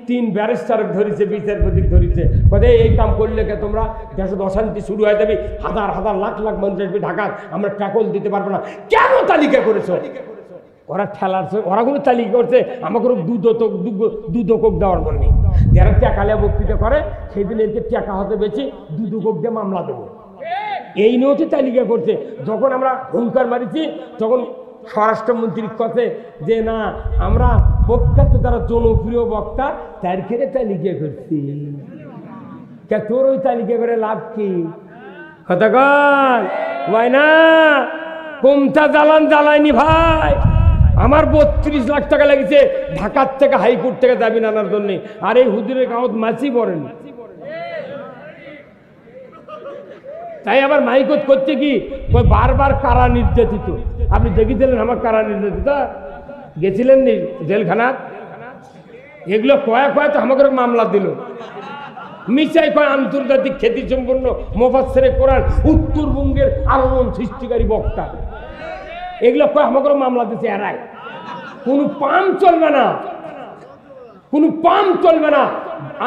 তিন ব্যারিস্টার ধরেছে, বিচারপতি ধরেছে, বলে এই কাম করলে কে তোমরা দেশে অশান্তি শুরু হয়ে যাবে, হাজার হাজার লাখ লাখ মানুষ আসবে ঢাকার, আমরা ট্যাকল দিতে পারবো না। কেন তালিকা করেছো? ওরা ঠেলার, ওরা কোনো তালিকা করছে আমাকে দুদক দেওয়ার জন্য। যারা টেকালে বক্তৃতা করে সেই দিন এরকে টেকা হতে বেশি, দুদক দিয়ে মামলা দেবো, এই নিয়েও তালিকা করছে। যখন আমরা হুঙ্কার মারিছি তখন স্বরাষ্ট্রমন্ত্রীর কাছে যে না, আমরা প্রখ্যাত যারা জনপ্রিয় বক্তা তার ক্ষেত্রে তালিকা করছি, তোর ওই তালিকা করে লাভ কি? কথা কন। ভাই না কোনটা জ্বালায়নি ভাই। আমার 32 লাখ টাকা লেগেছে ঢাকার থেকে হাইকোর্ট থেকে জামিন আনার জন্য, আর এই হুজুরের কাগজ মাছি পড়েন। তাই আবার মাইকত করছে কি বারবার কারা নির্যাতিত। আপনি দেখেছিলেন আমার কারা নির্যাতিত, গেছিলেন নি জেলখানা? এগুলো কয় তো আমাকে মামলা দিল। মিশাই কয় আন্তর্জাতিক খ্যাতি সম্পন্ন মুফাসসিরে কোরআন, উত্তরবঙ্গের আলোড়ন সৃষ্টিকারী বক্তা, এগুলো কয় আমাকে মামলা দিচ্ছে। এরাই কোনো পাম চলবে না, কোনো পাম চলবে না।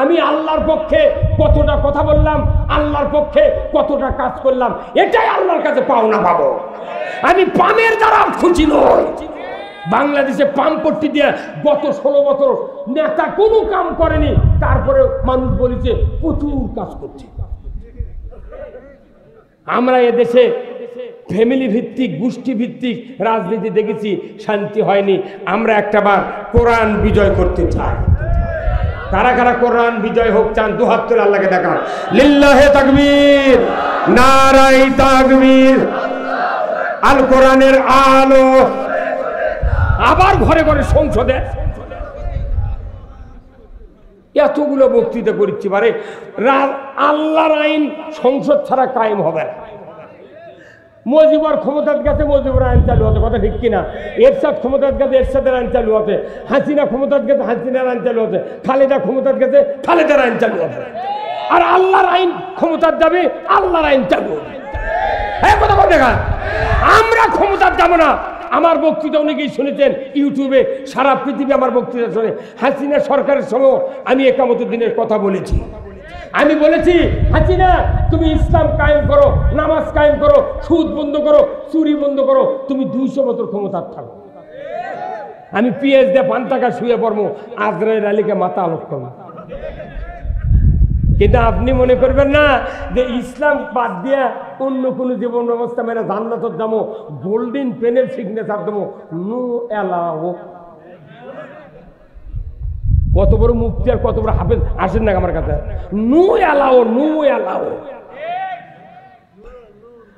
আমি আল্লাহর পক্ষে কতটা কথা বললাম, আল্লাহর পক্ষে কতটা কাজ করলাম, এটাই আল্লাহর কাছে পাওনা পাবো। আমি পামের দ্বারা খুশি নই। বাংলাদেশে পামপট্টি দিয়ে গত 16 বছর নেতা কোনো কাম করেনি, তারপরে মানুষ বলেছে প্রচুর কাজ করছে। আমরা এদেশে ফ্যামিলি ভিত্তিক, গোষ্ঠী ভিত্তিক রাজনীতি দেখেছি, শান্তি হয়নি। আমরা একটাবার কোরআন বিজয় করতে চাই। কারা কারা কোরআন বিজয় হোক চান? দুহাত তুলে আল্লাহকে দেখান। লিল্লাহে তাকবীর, নারায়ে তাকবীর। আল কোরআনের আলো আবার ঘরে ঘরে সংসদে এতগুলো বক্তৃতা করছি পারে। আল্লাহর আইন সংসদ ছাড়া কায়েম হবে না। মজিবর ক্ষমতার কাছে মজিবর আইন চালু হতে, কথা ঠিক কিনা? এরশাদ ক্ষমতার কাছে এরশাদের আইন চালু হতে, হাসিনা ক্ষমতার কাছে হাসিনার আইন চালু হতে, খালেদা ক্ষমতার কাছে খালেদার আইন চালু হতে। আর আল্লাহর আইন ক্ষমতার যাবে, আল্লাহর আইন চালু হবে। হ্যাঁ, কথা বল দেখা। আমরা ক্ষমতার যাব না। আমার বক্তৃতা অনেকেই শুনেছেন ইউটিউবে, সারা পৃথিবী আমার বক্তৃতা শুনে। হাসিনা সরকারের সময় আমি একামতের দিনের কথা বলেছি। আমি বলেছি, হাসিনা তুমি ইসলাম কায়েম করো, নামাজ কায়েম করো, সুদ বন্ধ করো, চুরি বন্ধ করো, তুমি 200 বছর ক্ষমতার থাকো। আমি পিএস দিয়ে 5 টাকা শুয়ে পড়বো, আজরাইল আলীকে মাথা আলোক করবো। কিন্তু আপনি মনে করবেন না যে ইসলাম বাদ দিয়া অন্য কোনো জীবন ব্যবস্থা মেনে জান্নাতের যাবো, গোল্ডেন পেনের সিগনেচার দেবো, নো এলাও। কত বড় মুফতি আর কত বড় হাফেজ আসেন না আমার কাছে। No allow, no allow.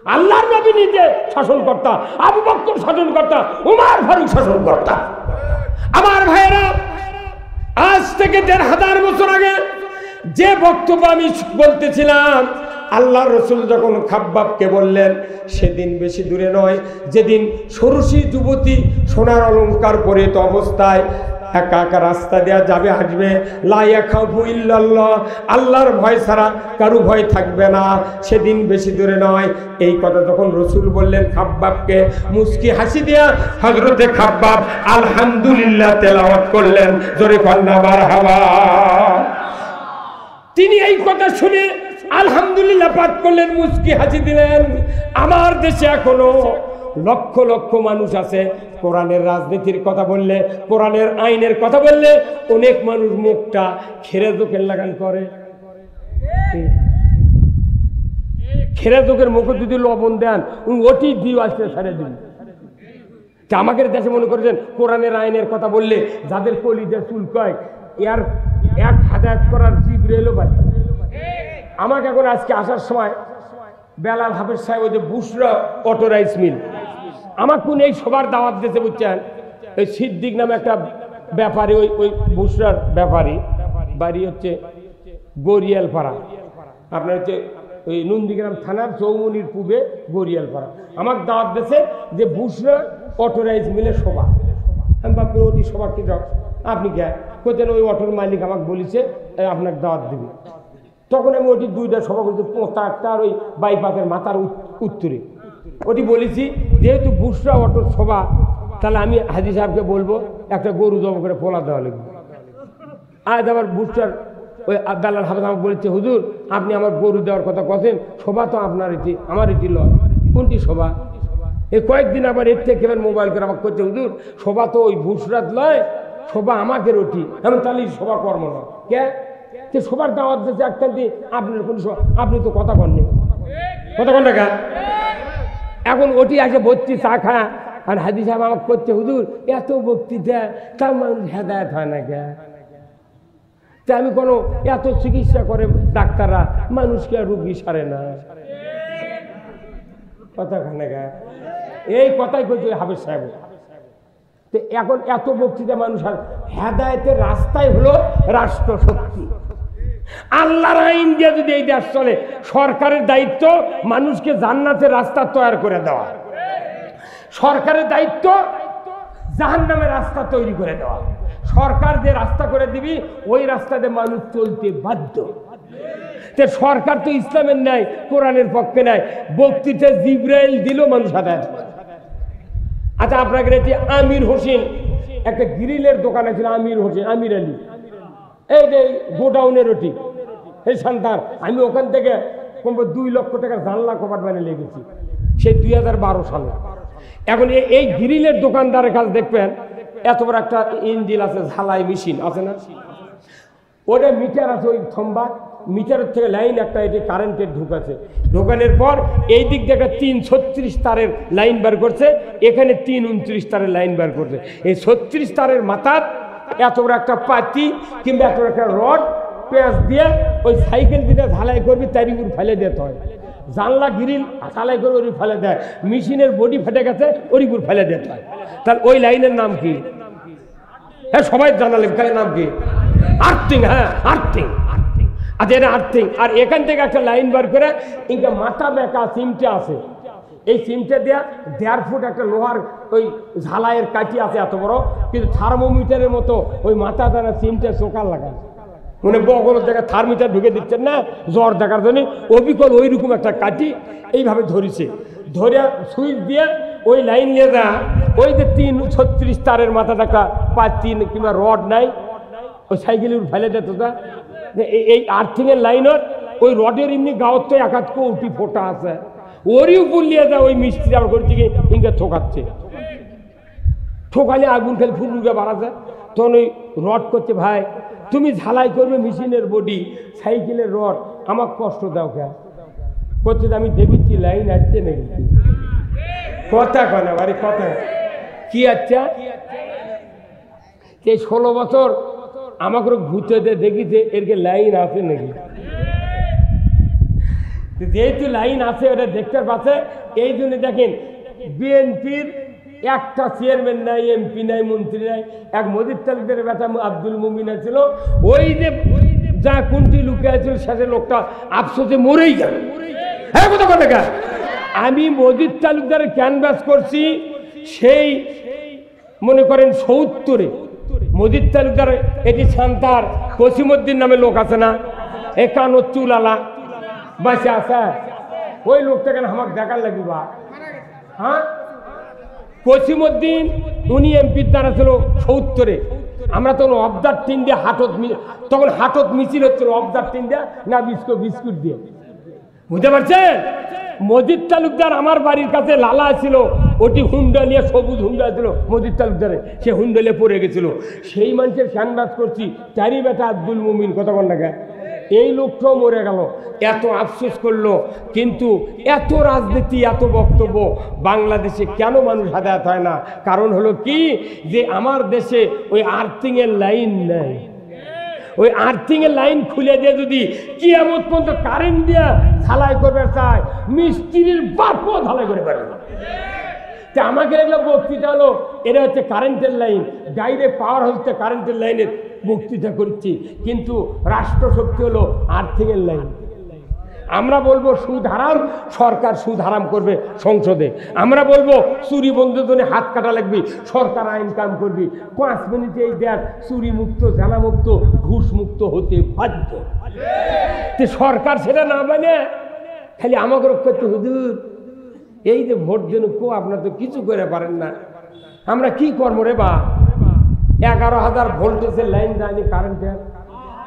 আল্লাহর নবী নিজে শাসনকর্তা, আবু বকর শাসনকর্তা, উমর ফারুক শাসনকর্তা। আমার ভাইয়েরা, আজ থেকে 1500 বছর আগে যে বক্তব্য আমি বলতেছিলাম, আল্লাহর রাসূল যখন খাব্বাবকে বললেন, সেদিন বেশি দূরে নয় যেদিন ষোড়শী যুবতী সোনার অলংকার পরিহিত অবস্থায় একা একা রাস্তা দেওয়া যাবে, আসবে, লা ইয়াখাফু ইল্লাল্লাহ, আল্লাহর ভয় ছাড়া কারো ভয় থাকবে না, সেদিন বেশি দূরে নয়। এই কথা যখন রাসূল বললেন খাব্বাবকে, মুস্কি হাসি দিয়া হযরতে খাব্বাব আলহামদুলিল্লাহ তেলাওয়াত করলেন। জোরে কন্না মারহাবা। তিনি এই কথা শুনে আলহামদুলিল্লাহ পাঠ করলেন, মুস্কি হাসি দিলেন। আমার দেশে এখনো লক্ষ লক্ষ মানুষ আছে, কোরআনের রাজনীতির কথা বললে, কোরআনের আইনের কথা বললে অনেক মানুষ মুখটা খেরে চোখের লাগান করে। খেরে চোখের মুখে যদি লবণ দেন, ওটি দিয়ে আসতে ছেড়ে দিন। আমাদের দেশে মনে করেছেন কোরআনের আইনের কথা বললে যাদের কলিজা চুলকায়, এর এক হাদায়াত করার জিবরাইলও পায়। আমাকে এখন আজকে আসার সময় বেলাল হাফেজ সাহেব, ওই যে বুশরা অটো রাইস মিল, আমার কোন এই সবার দাওয়াত দিয়েছে বুঝছেন। ওই সিদ্দিক নামে একটা ব্যাপারী, ওই বুশরার ব্যাপারী বাড়ি হচ্ছে গড়িয়ালপাড়া, আপনার হচ্ছে ওই নন্দীগ্রাম থানার চৌমনির পূবে গড়িয়ালপাড়া। আমার দাওয়াত দিয়েছে যে বুশরা অটো রাইস মিলের সভা। আমি ভাবছি ওটি সভা কি আপনি কে কোথায়? ওই অটোর মালিক আমাকে বলেছে আপনাকে দাওয়াত দিবি। তখন আমি ওটি 2টা সভা করছি, পোঁতা একটা আর ওই বাইপাসের মাথার উত্তরে। ওটি বলেছি যেহেতু বুশরা অটোর সভা, তাহলে আমি হাজি সাহেবকে বলবো একটা গরু জমা করে পোলা দেওয়া লাগবে। আজ আবার বুশরার ওই দালাল হাফেজ আমাকে বলেছে, হুজুর আপনি আমার গরু দেওয়ার কথা কথা, সভা তো আপনার এটি, আমার এটি লয়। কোনটি সভা? এই কয়েকদিন আবার এর থেকে মোবাইল করে আমাকে করছে, হুজুর সভা তো ওই বুশরাত লয়, সভা আমাকে রটি। আমি তাহলে সভা কর্ম না কে সবার দাওয়াত দিয়েছে একটা দিয়ে, আপনার কোন সভা? আপনি তো কথা কননি, কথা কন টাকা। এখন ওটি আসে ভর্তি চা খা, আর হাজি সাহেব আমাকে করছে, হুজুর এত বক্তৃতা, তার মানুষ হেদায়েত হয় না কে? তা আমি কোনো এত চিকিৎসা করে ডাক্তাররা, মানুষকে রুগী সারে না। কথা খানে গায়ে এই কথাই কইছে হাফেজ সাহেব। তো এখন এত বক্তৃতা মানুষ, হেদায়েতের রাস্তায় হলো রাষ্ট্র শক্তি। আল্লাহর আইন দিয়ে যদি এই দেশ চলে, সরকারের দায়িত্ব মানুষকে জান্নাতের রাস্তা তৈরি করে দেওয়া, সরকারের দায়িত্ব জাহান্নামের রাস্তা তৈরি করে দেওয়া। সরকার যে রাস্তা করে দিবি ওই রাস্তাতে মানুষ চলতে বাধ্য। সরকার তো ইসলামের নাই, কোরআনের পক্ষে নাই, বক্তৃতা জিবরাইল দিল মানুষ হেদায়েত। আচ্ছা আপনাকে দেখছি আমির হোসেন একটা গ্রিলের দোকানে ছিল, আমির হোসেন, আমির আলী, এই যে গোডাউনের ওটি এই সন্তান, আমি ওখান থেকে কমপক্ষে 2 লক্ষ টাকার জানলা কভার বানিয়ে লেগেছি সেই 2012 সালে। এখন এই গ্রিলের দোকানদারের কাছে দেখবেন এত বড় একটা ইঞ্জিন আছে, ঝালাই মেশিন আছে না, ওটা মিটার আছে, ওই থম্বা মিটারের থেকে লাইন একটা এটি কারেন্টের ঢুকাছে, ঢোকানোর পর এই দিক থেকে 336 তারের লাইন বার করছে, এখানে 329 তারের লাইন বার করছে। এই 36 তারের মাথার এত বড় একটা পাতি কিংবা এত বড় একটা রড পেঁয়াজ দিয়ে ওই সাইকেল দিতে ঝালাই করবি, তারই উপর ফেলে দিতে হয়। জানলা গ্রিল ঝালাই করে ওরি ফেলে দেয়, মেশিনের বডি ফেটে গেছে ওর উপর ফেলে দিতে হয়। তাহলে ওই লাইনের নাম কি? হ্যাঁ সবাই জানালেন, তাই নাম কি? আর্থিং। হ্যাঁ আর্থিং। আচ্ছা এটা আর্থিং। আর এখান থেকে একটা লাইন বার করে ইনকা মাথা বেঁকা সিমটা আছে, এই সিমটা দেওয়া 1.5 ফুট একটা লোহার ওই ঝালাইয়ের কাঠি আছে এত বড়, কিন্তু থার্মোমিটারের মতো ওই মাথা দ্বারা সিমটা চোখা লাগায়, মানে বগলের জায়গায় থার্মোমিটার ঢুকে দিচ্ছেন না জ্বর দেখার জন্য, অবিকল ওই রকম একটা কাঠি এইভাবে ধরেছে, ধরে সুইচ দিয়ে ওই লাইন নিয়ে যা, ওই যে 336 তারের মাথাটা একটা 5-3 কিংবা রড নাই, ওই সাইকেলের ফেলে দিত তা এই আর্থিংয়ের লাইনের ওই রডের এমনি গাঁৱত তো একাত কৌটি ফোটা আছে, ওরই উপর নিয়ে যা ওই মিস্ত্রি আবার করছে কি ইনকে ঠোকাচ্ছে, ঠোকালে আগুন খেলে ফুলুকে বাড়াচ্ছে। তখন ওই রড করছে, ভাই তুমি ঝালাই করবে মেশিনের বডি, সাইকেলের রড, আমার কষ্ট দাও কে করছে, আমি দেখেছি লাইন আসছে নাকি, কথা কনা বাড়ি কথা কি আচ্ছা। এই 16 বছর আমাকে ঘুরতে দেখিছে এরকে লাইন আছে নাকি, যেহেতু লাইন আছে ওটা দেখতে পাচ্ছে। এই জন্য দেখেন বিএনপির একটা চেয়ারম্যান নাই, এমপি নাই, মন্ত্রী নাই, এক মজিদ তালুকদারের বেটা আব্দুল মুমিন ছিল, ওই যে যা কোনটি লুকে আছে শেষে লোকটা আফসোসে মরেই গেল। হ্যাঁ কথা কথা, আমি মজিদ তালুকদারের ক্যানভাস করছি সেই মনে করেন 70-এ। মজিদ তালুকদার এটি সান্তার কসিমউদ্দিন নামে লোক আছে না, এ কানোর চুলালা বাসে আছে, ওই লোকটা কেন আমাকে দেখার লাগিবা। হ্যাঁ কসিমউদ্দিন উনি এমপির দ্বারা ছিল 70-এ। আমরা তখন অবদার টিন দিয়ে হাটত, তখন হাটত মিছিল হচ্ছিল অবদার টিন দিয়ে না বিস্কুট দিয়ে, বুঝতে পারছেন। মজিদ তালুকদার আমার বাড়ির কাছে লালা ছিল, ওটি হুন্ডা নিয়ে, সবুজ হুন্ডা ছিল মজিদ তালুকদারে, সে হুন্ডালে পড়ে গেছিল, সেই মানুষের ক্যানভাস করছি, তারই বেটা আব্দুল মুমিন, কথা বল না। এই লোকটাও মরে গেল, এত আফসোস করলো। কিন্তু এত রাজনীতি, এত বক্তব্য, বাংলাদেশে কেন মানুষ হেদায়েত হয় না? কারণ হলো কি, যে আমার দেশে ওই আর্থিংয়ের লাইন নেই। ওই আর্থিংয়ের লাইন খুলে দিয়ে যদি কিয়ামত পর্যন্ত কারেন্ট দিয়ে ঝালাই করবে চায়, মিস্ত্রির বাপও ঝালাই করে পারবে না। আমাকে এগুলো বক্তৃতা হলো, এটা হচ্ছে কারেন্টের লাইন, ডাইরেক্ট পাওয়ার হচ্ছে কারেন্টের লাইনের বক্তৃতা করছি, কিন্তু রাষ্ট্রশক্তি হলো আর্থিংয়ের লাইন। আমরা বলবো সুদ হারাম, সরকার সুদ হারাম করবে সংসদে। আমরা বলবো চুরি বন্ধের জন্য হাত কাটা লাগবে, সরকার আইন কাম করবি। 5 মিনিটে এই দেশ চুরি মুক্ত, জানা মুক্ত, ঘুষ মুক্ত হতে বাধ্য। সরকার সেটা না মানে খালি আমাকে করতে, হুজুর এই যে ভোট দেন আপনার তো কিছু করে পারেন না, আমরা কি করবো রে বা। 11,000 ভোল্টেজের লাইন দেয়নি কারেন্টের,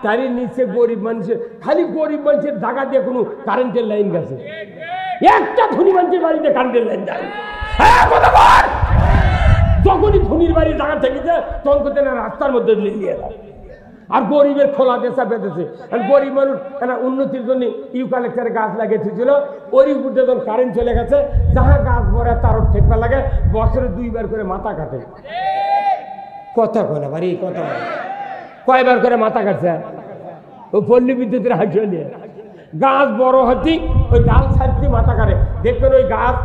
তারই নিচে গরিব মানুষের, খালি গরিব মানুষের জায়গা দিয়ে কোনো কারেন্টের লাইন গেছে, একটা ধনী মানুষের বাড়িতে কারেন্টের লাইন দেয়। যখনই ধনীর বাড়ির জায়গা থেকেছে তখন করতে না রাস্তার মধ্যে নিয়ে যায়, আর গরিবের খোলা দেশা পেতেছে। আর গরিব মানুষ উন্নতির জন্য ইউক্যালিপটাসের গাছ লাগিয়েছিল, ওর উপর যখন কারেন্ট চলে গেছে, যাহা গাছ ভরে তারও ঠেকবা লাগে, বছরে 2 বার করে মাথা কাটে। কথা কয় না বাড়ি, কথা কয়বার করে মাথা কাটছে ওই পল্লী বিদ্যুতের হাজিয়ে নিয়ে। গাছ বড় হতি ওই ডাল ছাড়তে মাথা কাটে, দেখবেন ওই গাছ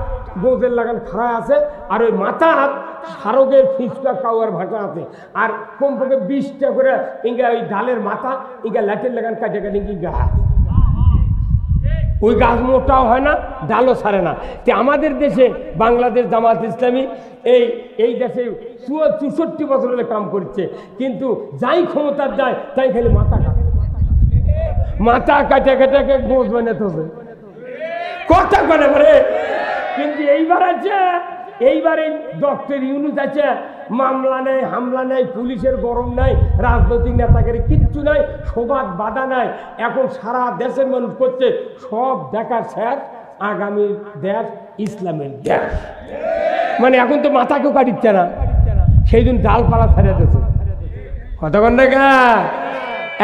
গোজের লাগান খাড়া আছে, আর ওই মাথা সারগের ফিসকা কাউয়ার ভাষা আছে, আর কমপক্ষে 20টা করে ইঙ্গা ওই ডালের মাথা ইঙ্গা লাঠের লাগান কাটে কাটে গা, ওই গাছ মোটাও হয় না, ডালও ছাড়ে না। তো আমাদের দেশে বাংলাদেশ জামাত ইসলামী এই দেশে 64 বছর হলে কাম করছে, কিন্তু যাই ক্ষমতার যায় তাই খালি মাথা কাটে কাটে গোজ বানাতে কথা করে বলে। কিন্তু এইবার আছে, এইবার এই ডক্টর ইউনূস আছে, মামলা নেই, হামলা নেই, পুলিশের গরম নাই, রাজনৈতিক নেতাদের কিচ্ছু নাই, সবাদ বাধা নাই। এখন সারা দেশের মানুষ করছে সব দেখা শেষ, আগামী দেশ ইসলামের দেশ। মানে এখন তো মাথা কেউ কাটিচ্ছে না, সেই দিন ডালপালা ছেড়ে দিয়েছে। কতক্ষণ দেখা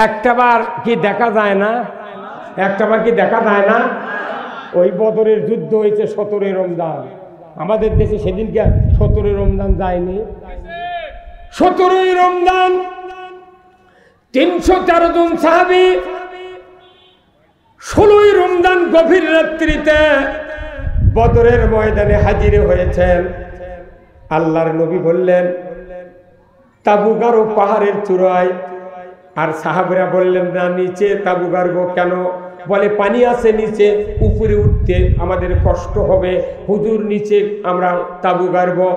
একটাবার কি দেখা যায় না, একটাবার কি দেখা যায় না? ওই বদরের যুদ্ধ হয়েছে 17 রমজান, আমাদের দেশে সেদিনকে 17 রমজান যায়নি। 17 রমজান 313 জন সাহাবী 16 রমজান গভীর রাত্রিতে বদরের ময়দানে হাজির হয়েছেন। আল্লাহর নবী বললেন তাবু গাড়ো পাহাড়ের চূড়ায়, আর সাহাবীরা বললেন না, নিচে তাবু গাড়বো কেন? বলে পানি আছে নিচে, উপরে উঠতে আমাদের কষ্ট হবে, হুজুর নিচে আমরা তাবু গাড়বো।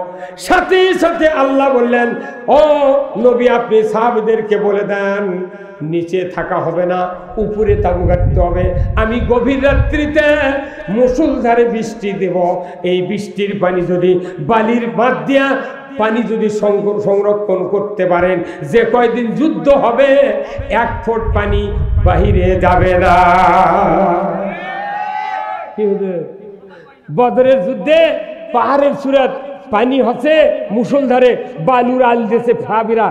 সাথে সাথে আল্লাহ বললেন, ও নবী আপনি সাহাবীদেরকে বলে দেন নিচে থাকা হবে না, উপরে তাবু গাড়তে হবে। আমি গভীর রাত্রিতে মুষলধারে বৃষ্টি দেব, এই বৃষ্টির পানি যদি বালির বাঁধ দিয়া পানি যদি সংরক্ষণ করতে পারেন, যে কয়দিন যুদ্ধ হবে 1 ফুট পানি বাহিরে যাবে না। বদরের যুদ্ধে পাহাড়ের চূড়াত পানি হচ্ছে মুষলধারে, বালুর আল দিয়েছে সাহাবীরা,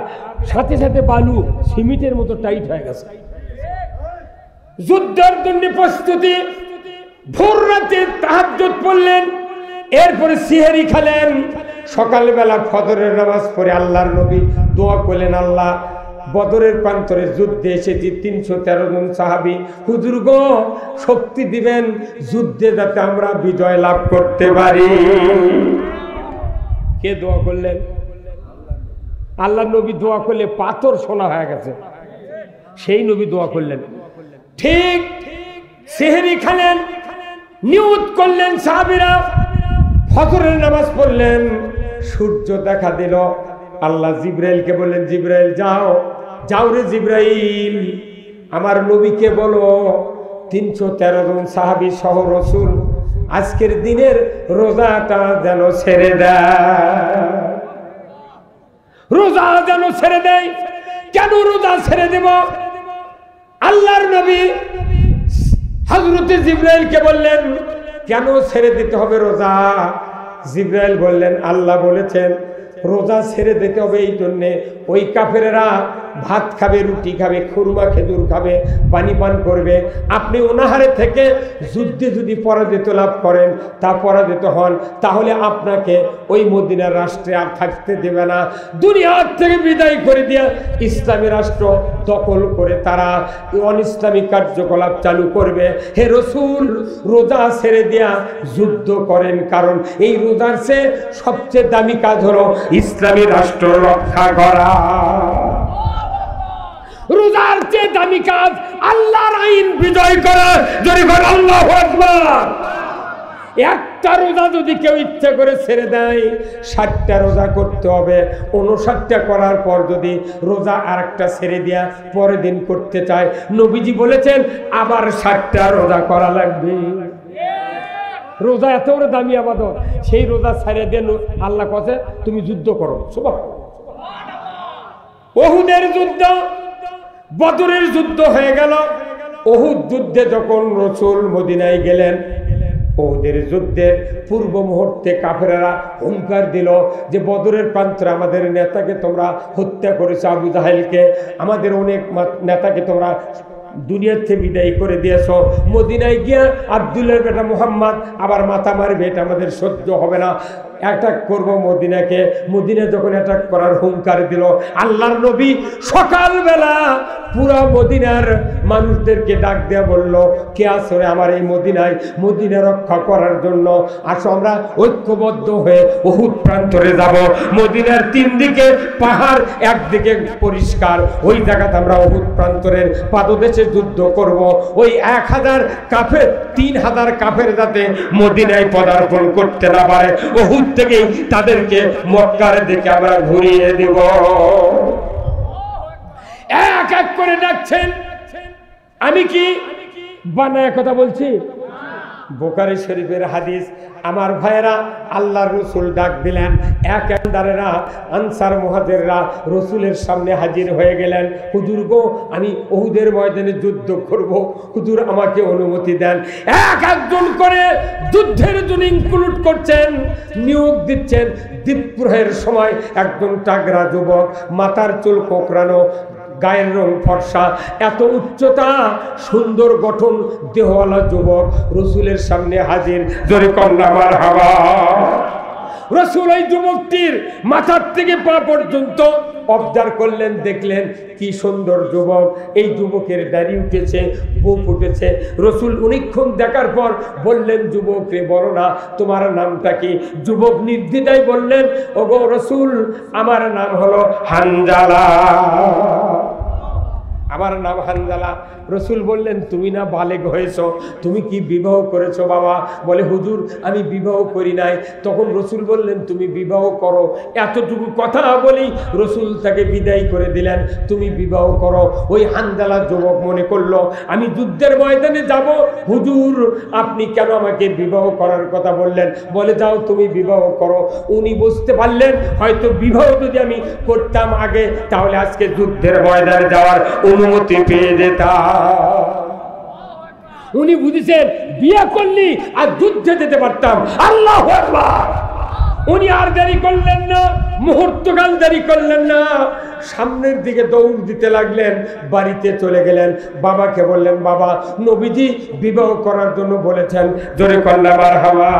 সাথে সাথে বালু সিমেন্টের মতো টাইট হয়ে গেছে। যুদ্ধের জন্য প্রস্তুতি, ভোর রাতে তাহাজ্জুদ পড়লেন, এরপরে সিহরি খেলেন। সকালবেলা ফজরের নামাজ পড়ে আল্লাহর নবী দোয়া করলেন, আল্লাহ বদরের প্রান্তরে যুদ্ধে এসেছি 313 জন সাহাবী, হুজুর গো শক্তি দিবেন যুদ্ধে যাতে আমরা বিজয় লাভ করতে পারি। কে দোয়া করলেন? আল্লাহর নবী দোয়া করলে পাথর সোনা হয়ে গেছে, সেই নবী দোয়া করলেন। ঠিক সেহরি খেলেন, নিয়ত করলেন সাহাবীরা, ফজরের নামাজ পড়লেন, সূর্য দেখা দিল। আল্লাহ জিবরাইলকে বললেন, জিবরাইল যাও, যাও রে জিবরাইল, আমার নবীকে বলো 313 জন সাহাবী সহ রাসূল আজকের দিনের রোজাটা যেন ছেড়ে দেয়, রোজা যেন ছেড়ে দেয়। কেন রোজা ছেড়ে দেব? আল্লাহর নবী হযরতে জিবরাইলকে বললেন, কেন ছেড়ে দিতে হবে রোজা? জিবরাইল বললেন, আল্লাহ বলেছেন রোজা ছেড়ে দিতে হবে এই জন্যে, ওই কাফেরেরা ভাত খাবে, রুটি খাবে, খুরমা খেজুর খাবে, পানি পান করবে। আপনি অনাহারে থেকে যুদ্ধে যদি পরাজিত লাভ করেন, তা পরাজিত হন, তাহলে আপনাকে ওই মদিনার রাষ্ট্রে আর থাকতে দেবে না। দুনিয়ার থেকে বিদায় করে দিয়ে ইসলামী রাষ্ট্র দখল করে তারা অনিসলামিক কার্যকলাপ চালু করবে। হে রাসূল, রোজা ছেড়ে দিয়া যুদ্ধ করেন, কারণ এই রোজার চেয়ে সবচেয়ে দামি কাজ হলো ইসলামী রাষ্ট্র রক্ষা করা। রোজার চেয়ে দামি কাজ আল্লাহর আইন বিজয় করা। যদি বলেন আল্লাহু আকবার। একটা রোজা যদি কেউ ইচ্ছা করে ছেড়ে দেয়, 60টা রোজা করতে হবে। 59টা করার পর যদি রোজা আরেকটা ছেড়ে দেয়া পরের দিন করতে চায়, নবীজি বলেছেন আবার 60টা রোজা করা লাগবে। রোজা এত বড় দামি আবাদত, সেই রোজা ছেড়ে দেন আল্লাহ কাছে তুমি যুদ্ধ করো। উহুদের যুদ্ধ, বদরের যুদ্ধ হয়ে গেল। উহুদ যুদ্ধে যখন রাসূল মদিনায় গেলেন, উহুদের যুদ্ধের পূর্ব মুহূর্তে কাফেররা হুঙ্কার দিল যে বদরের প্রান্তরে আমাদের নেতাকে তোমরা হত্যা করেছো, আবু জাহেলকে, আমাদের অনেক নেতাকে তোমরা দুনিয়ার থেকে বিদায় করে দিয়েছো। মদিনায় গিয়া আব্দুল্লাহর বেটা মুহাম্মদ আবার মাথা মারবে, এটা আমাদের সহ্য হবে না। অ্যাটাক করব মদিনাকে। মদিনা যখন অ্যাটাক করার হুঙ্কার দিল, আল্লাহর নবী সকালবেলা পুরা মদিনার মানুষদেরকে ডাক দেয়া বলল, কে আসরে আমার এই মদিনায়, মদিনা রক্ষা করার জন্য আসো আমরা ঐক্যবদ্ধ হয়ে উহুদ প্রান্তরে যাব। মদিনার 3 দিকে পাহাড়, একদিকে পরিষ্কার, ওই জায়গাতে আমরা উহুদ প্রান্তরের পাদদেশে যুদ্ধ করব। ওই 1000 কাফের 3000 কাফের যাতে মদিনায় পদার্পণ করতে না পারে, উহুদ থেকেই তাদেরকে মক্কার দিকে আমরা ঘুরিয়ে দেব। এক এক করে ডাকছেন। আমি কি বানায় কথা বলছি? বুখারী শরীফের হাদিস। আমার ভাইয়েরা, আল্লাহর রাসূল ডাক দিলেন, এক একদারেরা আনসার মুহাজিররা রাসূলের সামনে হাজির হয়ে গেলেন। হুজুর গো, আমি উহুদের ময়দানে যুদ্ধ করব, হুজুর আমাকে অনুমতি দেন। এক একজন করে যুদ্ধের জন্য ইনক্লুড করছেন, নিয়োগ দিচ্ছেন। দ্বীপ্রহের সময় একজন টাগরা যুবক, মাথার চুল কোঁকড়ানো, গায়ের রং ফর্সা, এত উচ্চতা, সুন্দর গঠন, দেহওয়ালা যুবক রাসূলের সামনে হাজির। জোরে কন্যা মারহাবা। রাসূল এই যুবকটির মাথার থেকে পা পর্যন্ত অবজার্ভ করলেন, দেখলেন কি সুন্দর যুবক। এই যুবকের দাড়ি উঠেছে, বুক উঠেছে। রাসূল অনেকক্ষণ দেখার পর বললেন, যুবক রে, বলো না তোমার নামটা কি? যুবক নির্দ্বিধায় বললেন, ওগো রাসূল, আমার নাম হলো হানজালা, আমার নাম হানজালা। রাসূল বললেন, তুমি না বালেগ হয়েছো, তুমি কি বিবাহ করেছো বাবা? বলে, হুজুর আমি বিবাহ করি নাই। তখন রাসূল বললেন, তুমি বিবাহ করো। এতটুকু কথা বলেই রাসূল তাকে বিদায় করে দিলেন, তুমি বিবাহ করো। ওই হানজালা যুবক মনে করলো, আমি যুদ্ধের ময়দানে যাব, হুজুর আপনি কেন আমাকে বিবাহ করার কথা বললেন? বলে, যাও তুমি বিবাহ করো। উনি বুঝতে পারলেন, হয়তো বিবাহ যদি আমি করতাম আগে, তাহলে আজকে যুদ্ধের ময়দানে যাওয়ার অনুমতি পেয়ে যেতাম। উনি বুঝেছেন, বিয়ে করলি আর যুদ্ধে যেতে পারতাম। আল্লাহু আকবার। উনি আর দেরি করলেন না, মুহূর্তকাল দেরি করলেন না, সামনের দিকে দৌড় দিতে লাগলেন, বাড়িতে চলে গেলেন। বাবাকে বললেন, বাবা নবীজি বিবাহ করার জন্য বলেছেন। জোরে কন্যা মারহাবা।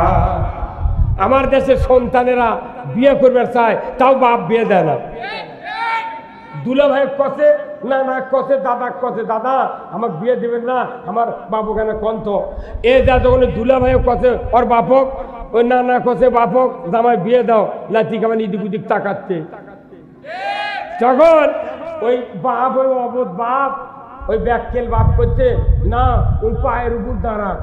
আমার দেশের সন্তানেরা বিয়ে করবে চায়, তাও বাপ বিয়ে দেয় না। দুলা ভাই কষে, না না কষে, দাদা কষে, দাদা আমাকে বিয়ে দেবেন না, আমার বাপু কেন কন্ত। এ যা যখন দুলা ভাই কষে ওর বাপক, ওই না না কষে বাপক, জামাই বিয়ে দাও, লাঠি কামান ইদিক উদিক তাকাচ্ছে। যখন ওই বাপ, ওই অবধ বাপ, ওই ব্যাককেল বাপ করছে, না ওই পায়ের উপর দাঁড়াক,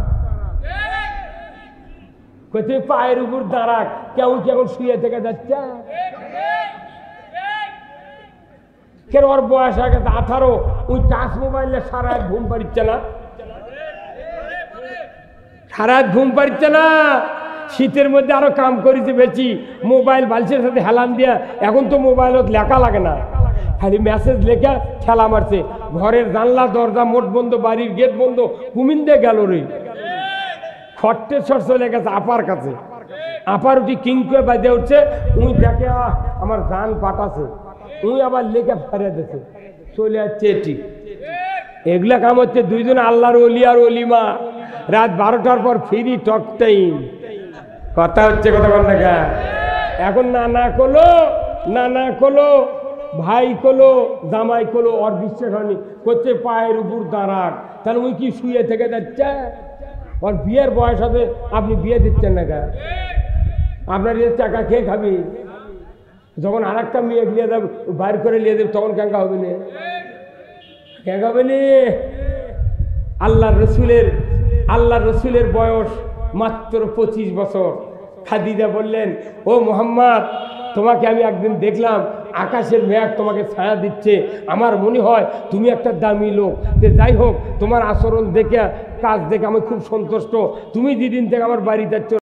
করছে পায়ের উপর দাঁড়াক, কেউ কেমন শুয়ে থেকে যাচ্ছে। কেন ওর বয়স হয়ে গেছে 18, ওই টাচ মোবাইলে সারা রাত ঘুম পাড়িচ্ছে না, সারা রাত ঘুম পাড়িচ্ছে না। শীতের মধ্যে আরো কাম করেছে বেশি, মোবাইল বালছের সাথে হেলান দিয়া। এখন তো মোবাইলত লেখা লাগে না, খালি মেসেজ লেখা খেলা মারছে। ঘরের জানলা দরজা মোট বন্ধ, বাড়ির গেট বন্ধ, কুমিন দিয়ে গেল রে। খট্টের সর চলে গেছে আপার কাছে, আপার উঠি কিং করে বাজে উঠছে। উনি দেখে আমার জান পাঠাছে, উনি আবার লেখা ফেরে দিছে, চলে যাচ্ছে। ঠিক এগুলা কাম হচ্ছে দুইজন আল্লাহর ওলি আর অলিমা। রাত 12টার পর ফ্রি টক টাইম, কথা হচ্ছে কথা বল না। এখন নানা কলো, নানা কলো, ভাই কলো, জামাই কলো, ওর বিশ্বাস হয়নি, করছে পায়ের উপর দাঁড়াক। তাহলে উনি কি শুয়ে থেকে যাচ্ছে? ওর বিয়ের বয়স হবে, আপনি বিয়ে দিচ্ছেন না কে? আপনার এর টাকা কে খাবি? যখন আর একটা মেয়ে নিয়ে যাবে, বাইর করে নিয়ে যাবে, তখন কেঙ্কা হবে না? কেঙ্কা হবে না? আল্লাহ রসুলের বয়স মাত্র 25 বছর। খাদিজা বললেন, ও মুহাম্মদ, তোমাকে আমি একদিন দেখলাম, আকাশের মেঘ তোমাকে ছায়া দিচ্ছে, আমার মনে হয় তুমি একটা দামি লোক। যাই হোক, তোমার আচরণ দেখে, কাজ দেখে আমি খুব সন্তুষ্ট। তুমি যেদিন থেকে আমার বাড়িতে